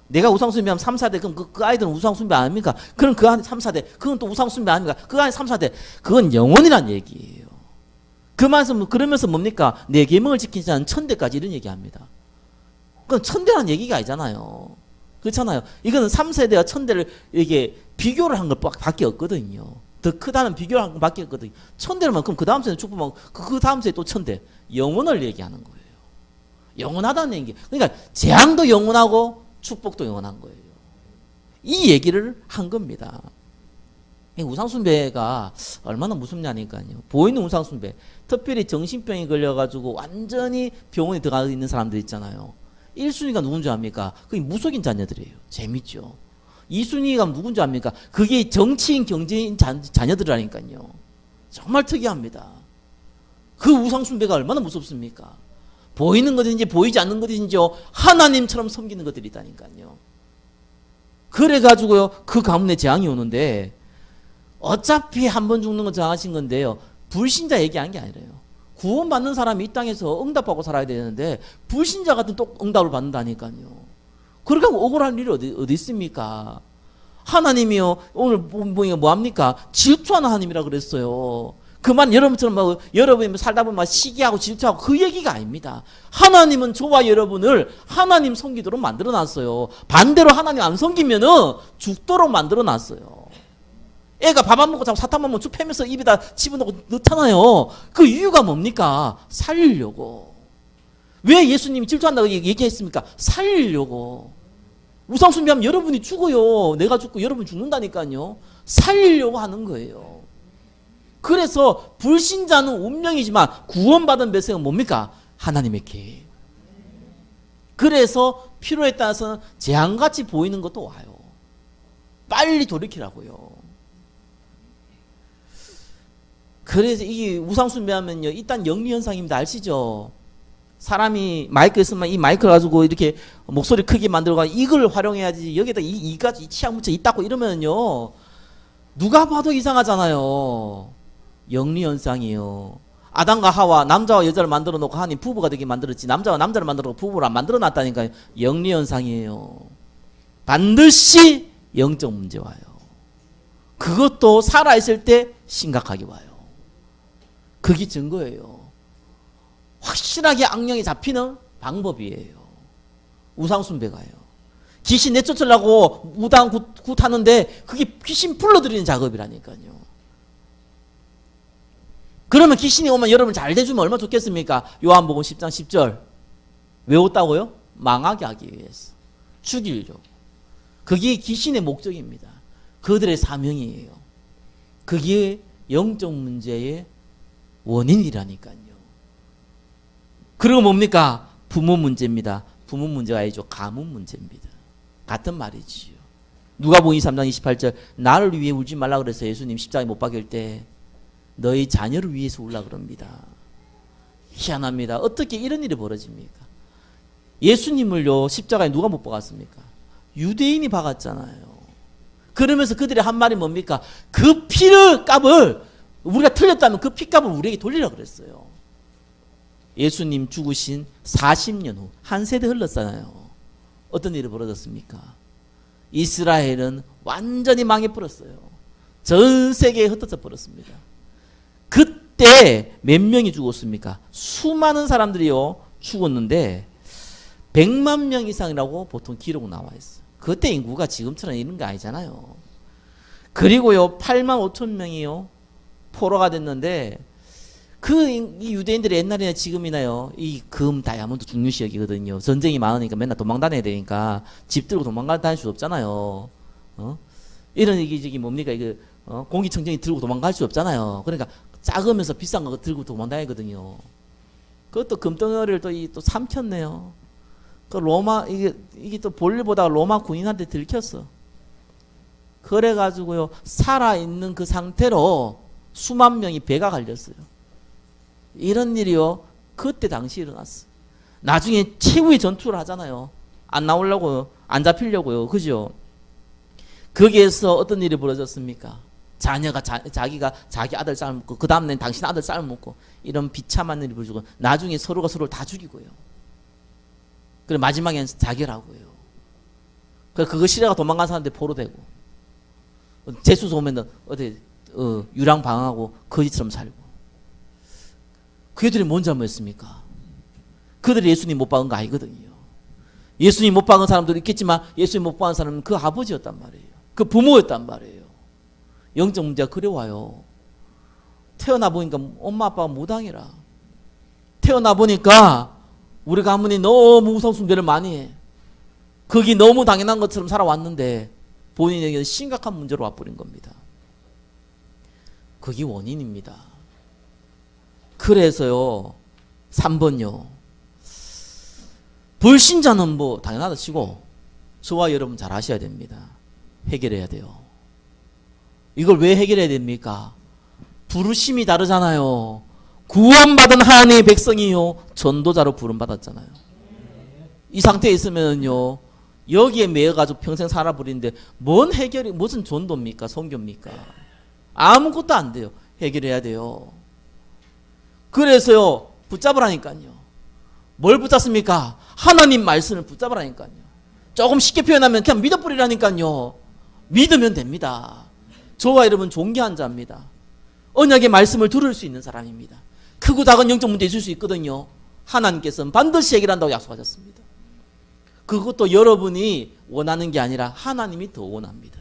내가 우상숭배하면 3, 4대 그럼 그 아이들은 우상숭배 아닙니까? 그럼 그 안에 3, 4대 그건 또 우상숭배 아닙니까? 그 안에 3, 4대 그건 영원이란 얘기예요. 그 말씀 그러면서 뭡니까? 내 계명을 지키지 않은 천대까지 이런 얘기합니다. 그건 천대라는 얘기가 아니잖아요. 그렇잖아요. 이거는 3세대와 천대를 이게 비교를 한 것밖에 없거든요. 더 크다는 비교를 한 번밖에 없거든요. 천대면 그럼 그 다음 세는 축복만 그 다음 세에 또 천대. 영원을 얘기하는 거예요. 영원하다는 얘기. 그러니까 재앙도 영원하고 축복도 영원한 거예요. 이 얘기를 한 겁니다. 우상숭배가 얼마나 무섭냐니까요. 보이는 우상숭배. 특별히 정신병이 걸려가지고 완전히 병원에 들어가 있는 사람들 있잖아요. 1순위가 누군지 압니까? 그게 무속인 자녀들이에요. 재밌죠. 2순위가 누군지 압니까? 그게 정치인, 경제인 자녀들이라니까요. 정말 특이합니다. 그 우상숭배가 얼마나 무섭습니까? 보이는 것인지 보이지 않는 것인지 하나님처럼 섬기는 것들이 있다니까요. 그래가지고요, 그 가문에 재앙이 오는데, 어차피 한 번 죽는 건 정하신 건데요, 불신자 얘기한 게 아니래요. 구원받는 사람이 이 땅에서 응답하고 살아야 되는데, 불신자 같은 또 응답을 받는다니까요. 그렇게 하면 억울할 일이 어디 있습니까? 하나님이요, 오늘 뭐 합니까? 질투하는 하나님이라 그랬어요. 그만 여러분처럼 막 여러분이 살다 보면 막 시기하고 질투하고 그 얘기가 아닙니다. 하나님은 저와 여러분을 하나님 섬기도록 만들어 놨어요. 반대로 하나님 안 섬기면은 죽도록 만들어 놨어요. 애가 밥 안 먹고 자꾸 사탕 먹으면 죽 패면서 입에다 집어넣고 넣잖아요. 그 이유가 뭡니까? 살리려고. 왜 예수님이 질투한다고 얘기했습니까? 살리려고. 우상숭배하면 여러분이 죽어요. 내가 죽고 여러분이 죽는다니까요. 살리려고 하는 거예요. 그래서 불신자는 운명이지만 구원받은 백성은 뭡니까? 하나님의 계획. 그래서 필요에 따라서는 재앙같이 보이는 것도 와요. 빨리 돌이키라고요. 그래서 이게 우상숭배하면요, 일단 영리현상입니다. 아시죠? 사람이 마이크 있으면 이 마이크를 가지고 이렇게 목소리 크게 만들어가 이걸 활용해야지. 여기다 이까지 치약 묻혀 있다고 이러면요, 누가 봐도 이상하잖아요. 영리현상이에요. 아담과 하와, 남자와 여자를 만들어 놓고 하나님 부부가 되게 만들었지, 남자와 남자를 만들어 놓고 부부를 안 만들어 놨다니까요. 영리현상이에요. 반드시 영적 문제 와요. 그것도 살아있을 때 심각하게 와요. 그게 증거예요. 확실하게 악령이 잡히는 방법이에요. 우상숭배가요. 귀신 내쫓으려고 무당 굿하는데 그게 귀신 불러들이는 작업이라니까요. 그러면 귀신이 오면 여러분 잘 돼주면 얼마나 좋겠습니까? 요한복음 10장 10절. 왜 왔다고요? 망하게 하기 위해서. 죽이려고. 그게 귀신의 목적입니다. 그들의 사명이에요. 그게 영적 문제의 원인이라니까요. 그리고 뭡니까? 부모 문제입니다. 부모 문제가 아니죠. 가문 문제입니다. 같은 말이지요. 누가복음 23장 28절. 나를 위해 울지 말라 그래서 예수님 십자가에 못 박일 때 너희 자녀를 위해서 울라 그럽니다. 희한합니다. 어떻게 이런 일이 벌어집니까? 예수님을요, 십자가에 누가 못 박았습니까? 유대인이 박았잖아요. 그러면서 그들의 한 말이 뭡니까? 그 피를 값을 우리가 틀렸다면 그 피값을 우리에게 돌리라 그랬어요. 예수님 죽으신 40년 후 한 세대 흘렀잖아요. 어떤 일이 벌어졌습니까? 이스라엘은 완전히 망해버렸어요. 전 세계에 흩어져 버렸습니다. 그때 몇 명이 죽었습니까? 수많은 사람들이요 죽었는데 100만 명 이상이라고 보통 기록 나와 있어요. 그때 인구가 지금처럼 이런 거 아니잖아요. 그리고요 8만 5천 명이요 포로가 됐는데 이 유대인들이 옛날이나 지금이나요 이 금 다이아몬드 중요시역이거든요. 전쟁이 많으니까 맨날 도망 다녀야 되니까 집 들고 도망 다닐 수 없잖아요. 이런 이게 뭡니까? 이거 공기청정기 들고 도망갈 수 없잖아요. 그러니까 작으면서 비싼 거 들고 도망 다니거든요. 그것도 금덩어리를 또 삼켰네요. 그 로마 이게 또 볼일 보다가 로마 군인한테 들켰어. 그래가지고요 살아 있는 그 상태로 수만 명이 배가 갈렸어요. 이런 일이요 그때 당시 일어났어. 나중에 최후의 전투를 하잖아요. 안 나오려고요, 안 잡히려고요, 그죠? 거기에서 어떤 일이 벌어졌습니까? 자녀가 자기가 자기 아들 삶먹고 그 다음날 당신 아들 삶먹고 이런 비참한 일이 벌어지고 나중에 서로가 서로를 다 죽이고요. 그리고 마지막엔 자결하고요. 그거 싫어가 도망간 사람들 포로되고 재수소 오면 어디 유랑 방황하고 거지처럼 살고. 그들이 뭔 잘못했습니까? 그들이 예수님 못 박은 거 아니거든요. 예수님 못 박은 사람도 있겠지만 예수님 못 박은 사람은 그 아버지였단 말이에요. 그 부모였단 말이에요. 영적 문제가 그래 와요. 태어나 보니까 엄마 아빠가 무당이라. 태어나 보니까 우리 가문이 너무 우상숭배를 많이 해. 그게 너무 당연한 것처럼 살아왔는데 본인에게는 심각한 문제로 와버린 겁니다. 그게 원인입니다. 그래서요 3번요. 불신자는 뭐 당연하다 치고 저와 여러분 잘 아셔야 됩니다. 해결해야 돼요. 이걸 왜 해결해야 됩니까? 부르심이 다르잖아요. 구원받은 하나님의 백성이요 전도자로 부름받았잖아요. 이 상태에 있으면요 여기에 매여가지고 평생 살아버리는데 뭔 해결이 무슨 전도입니까? 선교입니까? 아무것도 안 돼요. 해결해야 돼요. 그래서요 붙잡으라니까요. 뭘 붙잡습니까? 하나님 말씀을 붙잡으라니까요. 조금 쉽게 표현하면 그냥 믿어버리라니까요. 믿으면 됩니다. 저와 여러분 존귀한 자입니다. 언약의 말씀을 들을 수 있는 사람입니다. 크고 작은 영적 문제 있을 수 있거든요. 하나님께서는 반드시 해결한다고 약속하셨습니다. 그것도 여러분이 원하는 게 아니라 하나님이 더 원합니다.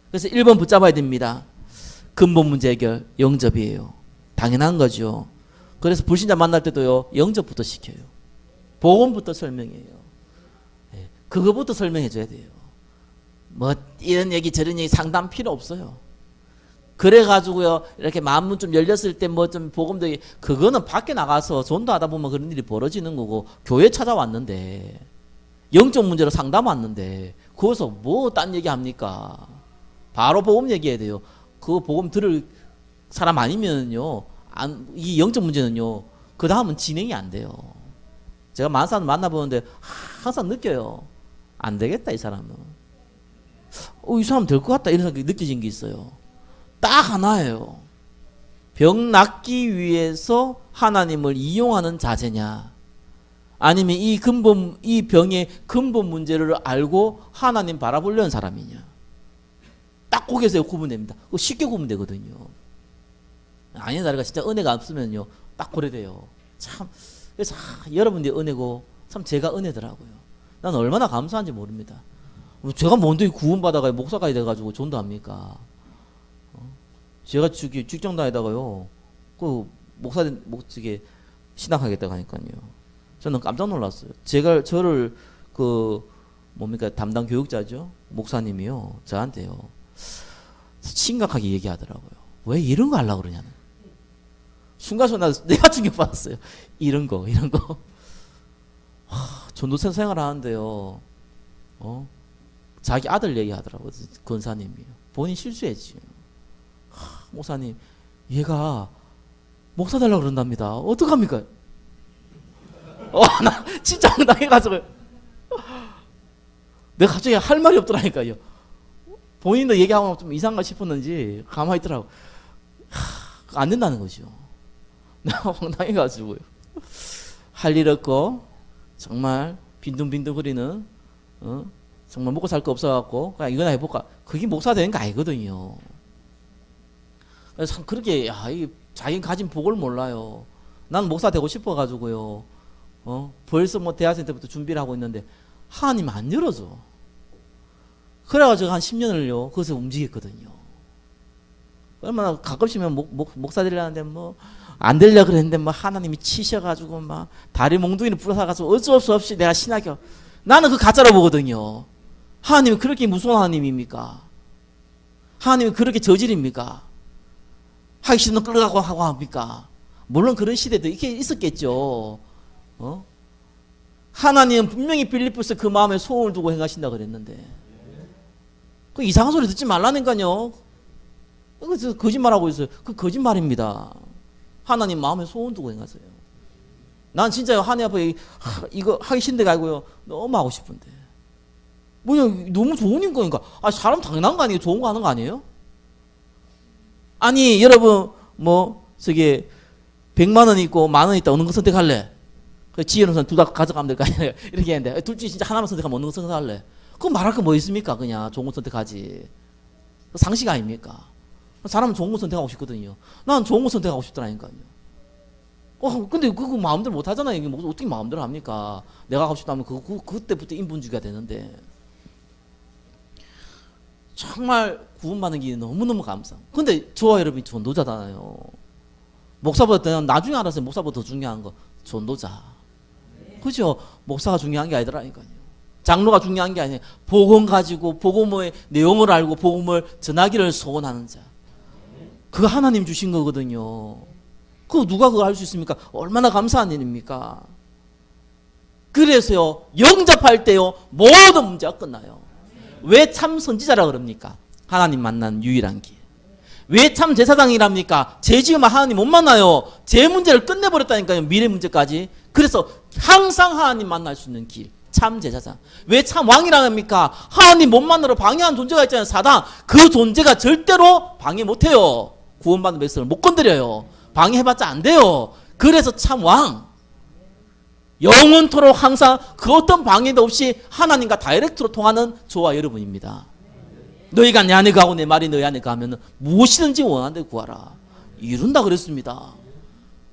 그래서 1번 붙잡아야 됩니다. 근본 문제 해결, 영접이에요. 당연한 거죠. 그래서 불신자 만날 때도요 영접부터 시켜요. 복음부터 설명해요. 그거부터 설명해 줘야 돼요. 뭐 이런 얘기 저런 얘기 상담 필요 없어요. 그래가지고요 이렇게 마음문 좀 열렸을 때 뭐 좀 복음도 그거는 밖에 나가서 전도하다 보면 그런 일이 벌어지는 거고 교회 찾아왔는데 영적 문제로 상담 왔는데 거기서 뭐 딴 얘기 합니까? 바로 복음 얘기해야 돼요. 그 복음 들을 사람 아니면요 이 영적 문제는요 그 다음은 진행이 안 돼요. 제가 많은 사람 만나보는데 항상 느껴요. 안 되겠다 이 사람은. 이 사람 될 것 같다 이런 생각이 느껴진 게 있어요. 딱 하나예요. 병 낫기 위해서 하나님을 이용하는 자세냐 아니면 이 병의 근본 문제를 알고 하나님 바라보려는 사람이냐. 딱 거기에서 구분됩니다. 그거 쉽게 구분되거든요. 아닌 자리가 진짜 은혜가 없으면요 딱 고려돼요. 참 그래서 여러분들이 은혜고 참 제가 은혜더라고요. 난 얼마나 감사한지 모릅니다. 제가 뭔데 구원받아가 목사가 돼가지고 전도합니까? 제가 직장 다니다가요 그 목사게 신학하겠다고 하니까요 저는 깜짝 놀랐어요. 저를 담당 교육자죠 목사님이요 저한테요 심각하게 얘기하더라고요. 왜 이런 거 하려고 그러냐는. 순간순간 내가 충격받았어요. 이런 거 전도사 생활 하는데요 자기 아들 얘기하더라고요. 권사님이요. 본인 실수했지. 목사님 얘가 목사 되려고 그런답니다. 어떡합니까? 나 진짜 황당해가지고 내가 갑자기 할 말이 없더라니까요. 본인도 얘기하고 좀 이상한가 싶었는지 가만히 있더라고. 안 된다는 거죠. 내가 황당해가지고요. 할 일 없고 정말 빈둥빈둥거리는 정말 먹고 살 거 없어갖고 그냥 이거나 해볼까. 그게 목사 되는 거 아니거든요. 그래서 참 그렇게 자기 가진 복을 몰라요. 난 목사 되고 싶어가지고요. 벌써 뭐 대학생 때부터 준비를 하고 있는데 하나님 안 열어줘. 그래가지고 한 10년을요 거기서 움직였거든요. 얼마나 가끔씩은 목사 되려는데 뭐 안 되려 그랬는데 뭐 하나님이 치셔가지고 막 다리 몽둥이를 불어사가지고 어쩔 수 없이 내가 신학교 나는 그 가짜로 보거든요. 하나님이 그렇게 무서운 하나님입니까? 하나님이 그렇게 저질입니까? 하기 싫으면 끌어가고 하고 합니까? 물론 그런 시대도 이렇게 있었겠죠. 하나님은 분명히 빌립보서 그 마음에 소원을 두고 행하신다 그랬는데 그 이상한 소리 듣지 말라니까요. 그래서 거짓말하고 있어요. 그 거짓말입니다. 하나님 마음에 소원 두고 행하세요. 난 진짜 하나님 앞에 이거 하기 싫은 데가 아니고요. 너무 하고 싶은데. 뭐냐, 너무 좋은 거니까. 사람 당연한 거 아니에요? 좋은 거 하는 거 아니에요? 아니, 여러분, 100만 원 있고 10,000원 있다. 어느 거 선택할래? 지혜로서는 둘 다 가져가면 될 거 아니에요? 이렇게 했는데, 둘 중에 진짜 하나만 선택하면 어느 거 선택할래? 그럼 말할 거 뭐 있습니까? 그냥 좋은 거 선택하지. 상식 아닙니까? 사람은 좋은 거 선택하고 싶거든요. 난 좋은 거 선택하고 싶더라니까요. 근데 그거 마음대로 못 하잖아요. 이게 어떻게 마음대로 합니까? 내가 하고 싶다면 그때부터 인본주의가 되는데. 정말 구원받는 길이 너무너무 감사해요. 근데 저와 여러분이 전도자잖아요. 목사보다 나중에 알았어요. 목사보다 더 중요한 거 전도자. 그죠? 목사가 중요한 게 아니더라니까요. 장로가 중요한 게 아니에요. 복음 가지고 복음의 내용을 알고 복음을 전하기를 소원하는 자. 그거 하나님 주신 거거든요. 그거 누가 그걸 할 수 있습니까? 얼마나 감사한 일입니까? 그래서요, 영접할 때요, 모든 문제가 끝나요. 왜 참 선지자라 그럽니까? 하나님 만난 유일한 길. 왜 참 제사장이랍니까? 죄 지으면 하나님 못 만나요. 죄 문제를 끝내버렸다니까요. 미래 문제까지. 그래서 항상 하나님 만날 수 있는 길. 참 제사장. 왜 참 왕이랍니까? 하나님 못 만나러 방해한 존재가 있잖아요. 사단. 그 존재가 절대로 방해 못해요. 구원받는 백성을 못 건드려요. 방해해봤자 안 돼요. 그래서 참 왕. 영원토록 항상 그 어떤 방해도 없이 하나님과 다이렉트로 통하는 저와 여러분입니다. 너희가 내 안에 가고 내 말이 너희 안에 가면 무엇이든지 원하는 데 구하라. 이룬다 그랬습니다.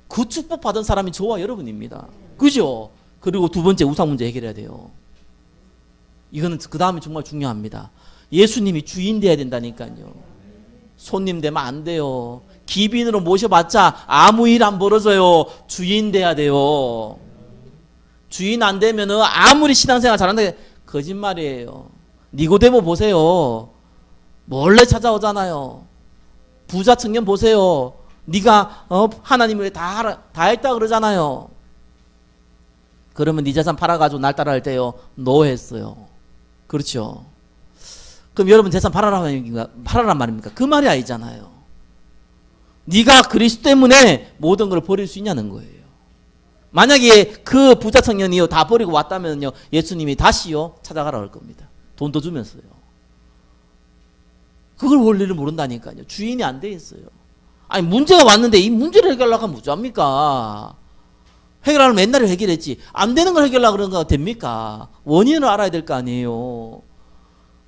그 축복 받은 사람이 저와 여러분입니다. 그죠? 그리고 두 번째 우상 문제 해결해야 돼요. 이거는 그 다음에 정말 중요합니다. 예수님이 주인 돼야 된다니까요. 손님 되면 안 돼요. 기빈으로 모셔봤자 아무 일 안 벌어져요. 주인 돼야 돼요. 주인 안 되면 아무리 신앙생활 잘한다 거짓말이에요. 니고데모 보세요. 몰래 찾아오잖아요. 부자 청년 보세요. 네가 하나님을 다 했다 그러잖아요. 그러면 네 재산 팔아가지고 날 따라할 때요, 노했어요. 그렇죠? 그럼 여러분 재산 팔아란 말입니까? 그 말이 아니잖아요. 네가 그리스도 때문에 모든 걸 버릴 수 있냐는 거예요. 만약에 그 부자 청년이요 다 버리고 왔다면요, 예수님이 다시요 찾아가라 할 겁니다. 돈 더 주면서요. 그걸 원리를 모른다니까요. 주인이 안 돼 있어요. 아니 문제가 왔는데 이 문제를 해결하려고 하면 무죄합니까? 해결하려면 옛날에 해결했지. 안 되는 걸 해결하려고 그러는 거 됩니까? 원인을 알아야 될 거 아니에요.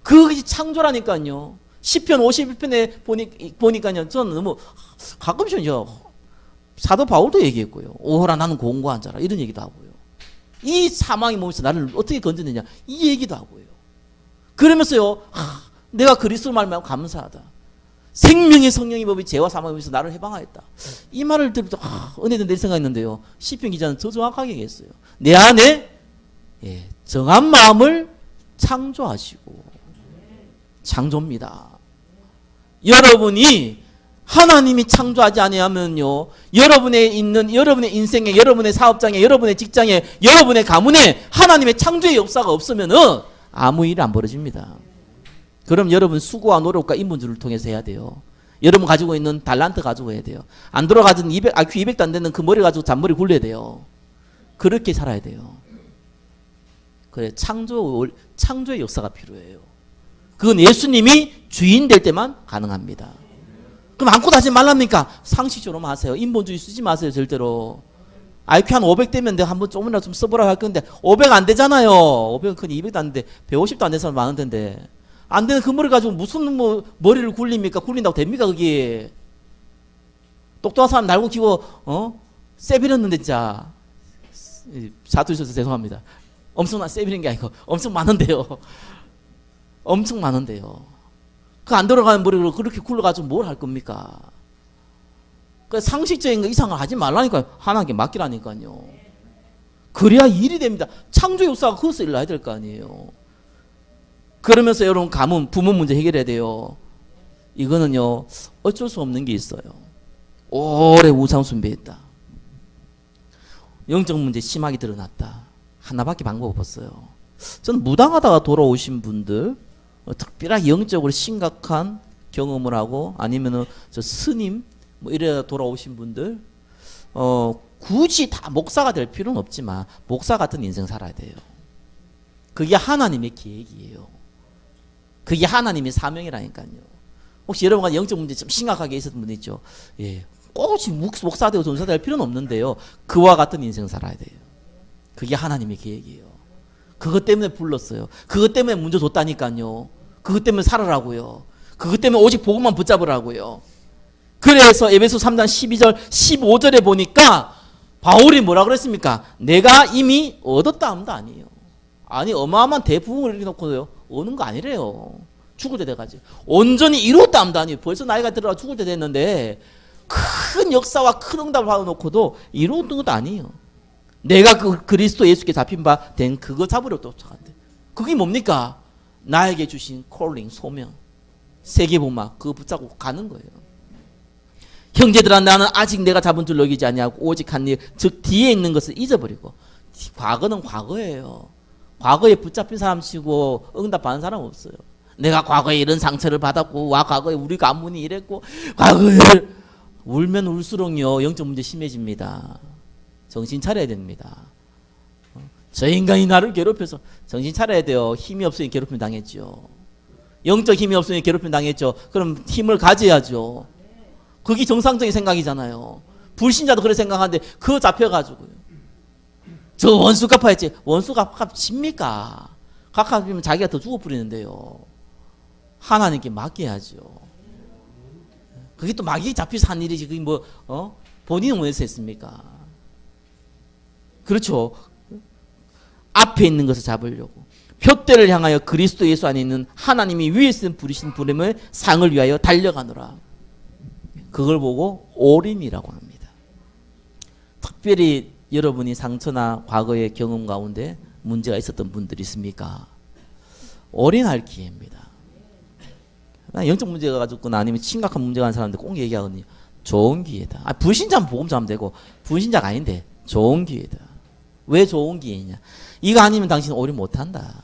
그것이 창조라니까요. 시편 51편에 보니까요. 저는 너무 가끔씩요. 사도 바울도 얘기했고요. 오호라 나는 공고한 자라 이런 얘기도 하고요. 이 사망의 몸에서 나를 어떻게 건져내냐 이 얘기도 하고요. 그러면서요. 내가 그리스도 말하면 감사하다. 생명의 성령의 법이 죄와 사망의 법에서 나를 해방하였다. 이 말을 들을 때 은혜도 낼 생각했는데요. 시편 기자는 더 정확하게 얘기했어요. 내 안에 정한 마음을 창조하시고 창조입니다. 여러분이 하나님이 창조하지 아니하면요, 여러분의 있는 여러분의 인생에, 여러분의 사업장에, 여러분의 직장에, 여러분의 가문에 하나님의 창조의 역사가 없으면은 아무 일 안 벌어집니다. 그럼 여러분 수고와 노력과 인본주의를 통해서 해야 돼요. 여러분 가지고 있는 달란트 가지고 해야 돼요. 안 돌아가진 IQ 200도 안 되는 그 머리 가지고 잔머리 굴려야 돼요. 그렇게 살아야 돼요. 그래, 창조의 역사가 필요해요. 그건 예수님이 주인 될 때만 가능합니다. 그럼 아무것도 하지 말랍니까? 상식적으로만 하세요. 인본주의 쓰지 마세요. 절대로. IQ 한 500 되면 내가 한번 조금이라도 좀 써보라고 할 건데 500 안 되잖아요. 500은 큰 200도 안 되는데 150도 안 되는 사람 많은 텐데 안 되는 그 머리 가지고 무슨 머리를 굴립니까? 굴린다고 됩니까 그게? 똑똑한 사람 날고 키고 세비렸는데 진짜 사투리셔서 죄송합니다. 엄청난 세비린 게 아니고 엄청 많은데요. 엄청 많은데요. 그 안 돌아가는 머리로 그렇게 굴러가지고 뭘 할 겁니까? 그 상식적인 거 이상을 하지 말라니까요. 하나님께 맡기라니까요. 그래야 일이 됩니다. 창조 역사가 거기서 일어나야 될 거 아니에요. 그러면서 여러분 가문, 부모 문제 해결해야 돼요. 이거는요 어쩔 수 없는 게 있어요. 오래 우상 숭배했다. 영적 문제 심하게 드러났다. 하나밖에 방법 없어요. 저는 무당하다가 돌아오신 분들, 특별하게 영적으로 심각한 경험을 하고 아니면은 저 스님 뭐 이래 돌아오신 분들, 굳이 다 목사가 될 필요는 없지만 목사 같은 인생 살아야 돼요. 그게 하나님의 계획이에요. 그게 하나님의 사명이라니까요. 혹시 여러분과 영적 문제 좀 심각하게 있었던 분 있죠? 예, 꼭 목사 되고 전사 될 필요는 없는데요. 그와 같은 인생 살아야 돼요. 그게 하나님의 계획이에요. 그것 때문에 불렀어요. 그것 때문에 문제 줬다니까요. 그것 때문에 살아라고요. 그것 때문에 오직 복음만 붙잡으라고요. 그래서 에베소 3장 12절 15절에 보니까 바울이 뭐라 그랬습니까? 내가 이미 얻었다 함도 아니에요. 아니 어마어마한 대부흥을 이렇게 놓고요 오는 거 아니래요. 죽을 때 돼가지고 온전히 이루었다 함다니 벌써 나이가 들어가 죽을 때 됐는데 큰 역사와 큰 응답을 받아놓고도 이루었던 것도 아니에요. 내가 그 그리스도 예수께 잡힌 바 된 그거 잡으러 쫓아간대. 그게 뭡니까? 나에게 주신 콜링, 소명, 세계복막 그거 붙잡고 가는 거예요. 형제들아 나는 아직 내가 잡은 줄 여기지 아니하고 오직 한 일 즉 뒤에 있는 것을 잊어버리고. 과거는 과거예요. 과거에 붙잡힌 사람 치고 응답받는 사람 없어요. 내가 과거에 이런 상처를 받았고 과거에 우리 가문이 이랬고 과거에 울면 울수록요 영적 문제 심해집니다. 정신 차려야 됩니다. 저 인간이 나를 괴롭혀서 정신 차려야 돼요. 힘이 없으니 괴롭힘 당했죠. 영적 힘이 없으니 괴롭힘 당했죠. 그럼 힘을 가져야죠. 그게 정상적인 생각이잖아요. 불신자도 그렇게 생각하는데 그거 잡혀가지고요. 저 원수 갚아야지. 원수 갚습니까? 갚으면 자기가 더 죽어버리는데요. 하나님께 맡겨야죠. 그게 또 마귀 잡혀서 한 일이지. 그게 뭐 본인은 원해서 했습니까? 그렇죠. 앞에 있는 것을 잡으려고. 표대를 향하여 그리스도 예수 안에 있는 하나님이 위에서 부리신 부름의 상을 위하여 달려가노라. 그걸 보고 올인이라고 합니다. 특별히 여러분이 상처나 과거의 경험 가운데 문제가 있었던 분들이 있습니까? 올인할 기회입니다. 영적 문제가 가지고나 아니면 심각한 문제가 있는 사람들 꼭 얘기하거든요. 좋은 기회다. 불신자면 복음 전하면 되고 불신자가 아닌데 좋은 기회다. 왜 좋은 기회냐? 이거 아니면 당신은 올인 못한다.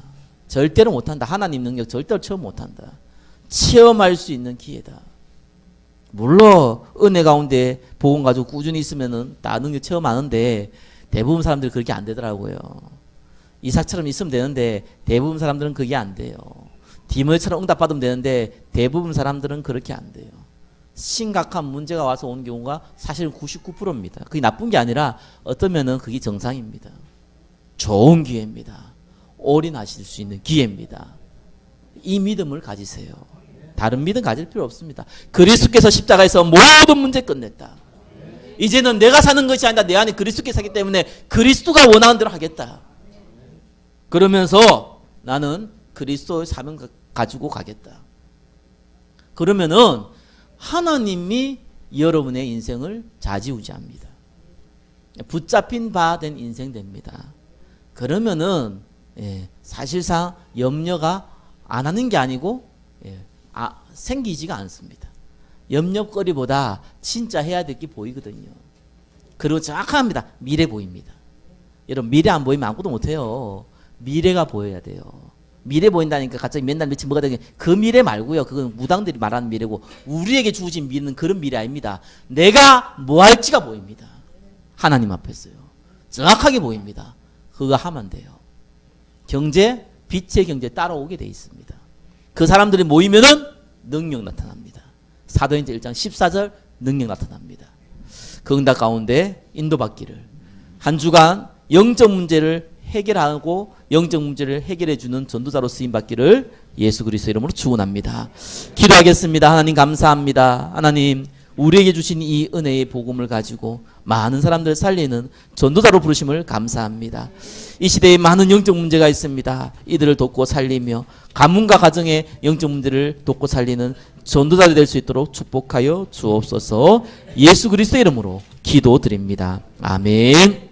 절대로 못한다. 하나님 능력 절대로 체험 못한다. 체험할 수 있는 기회다. 물론 은혜 가운데 복음 가지고 꾸준히 있으면은 다 능력 체험하는데 대부분 사람들이 그렇게 안 되더라고요. 이삭처럼 있으면 되는데 대부분 사람들은 그게 안 돼요. 디모데처럼 응답받으면 되는데 대부분 사람들은 그렇게 안 돼요. 심각한 문제가 와서 온 경우가 사실은 99%입니다. 그게 나쁜 게 아니라 어떠면은 그게 정상입니다. 좋은 기회입니다. 올인하실 수 있는 기회입니다. 이 믿음을 가지세요. 다른 믿음 가질 필요 없습니다. 그리스도께서 십자가에서 모든 문제 끝냈다. 이제는 내가 사는 것이 아니라 내 안에 그리스도께서 사기 때문에 그리스도가 원하는 대로 하겠다. 그러면서 나는 그리스도의 사명 가지고 가겠다. 그러면은 하나님이 여러분의 인생을 좌지우지합니다. 붙잡힌 바 된 인생 됩니다. 그러면은 사실상 염려가 안 하는 게 아니고 생기지가 않습니다. 염려거리보다 진짜 해야 될 게 보이거든요. 그리고 정확합니다. 미래 보입니다. 여러분 미래 안 보이면 아무것도 못해요. 미래가 보여야 돼요. 미래 보인다니까 갑자기 맨날 며칠 뭐가 되게 그 미래 말고요. 그건 무당들이 말하는 미래고 우리에게 주어진 미래는 그런 미래 아닙니다. 내가 뭐 할지가 보입니다. 하나님 앞에서요. 정확하게 보입니다. 그거 하면 돼요. 경제, 빛의 경제 따라오게 돼 있습니다. 그 사람들이 모이면은 능력 나타납니다. 사도행전 1장 14절 능력 나타납니다. 그 응답 가운데 인도받기를 한 주간 영적 문제를 해결하고 영적 문제를 해결해 주는 전도자로 쓰임 받기를 예수 그리스도 이름으로 축원합니다. 기도하겠습니다. 하나님 감사합니다. 하나님 우리에게 주신 이 은혜의 복음을 가지고 많은 사람들을 살리는 전도자로 부르심을 감사합니다. 이 시대에 많은 영적 문제가 있습니다. 이들을 돕고 살리며 가문과 가정의 영적 문제를 돕고 살리는 전도자들이 될 수 있도록 축복하여 주옵소서. 예수 그리스도의 이름으로 기도드립니다. 아멘.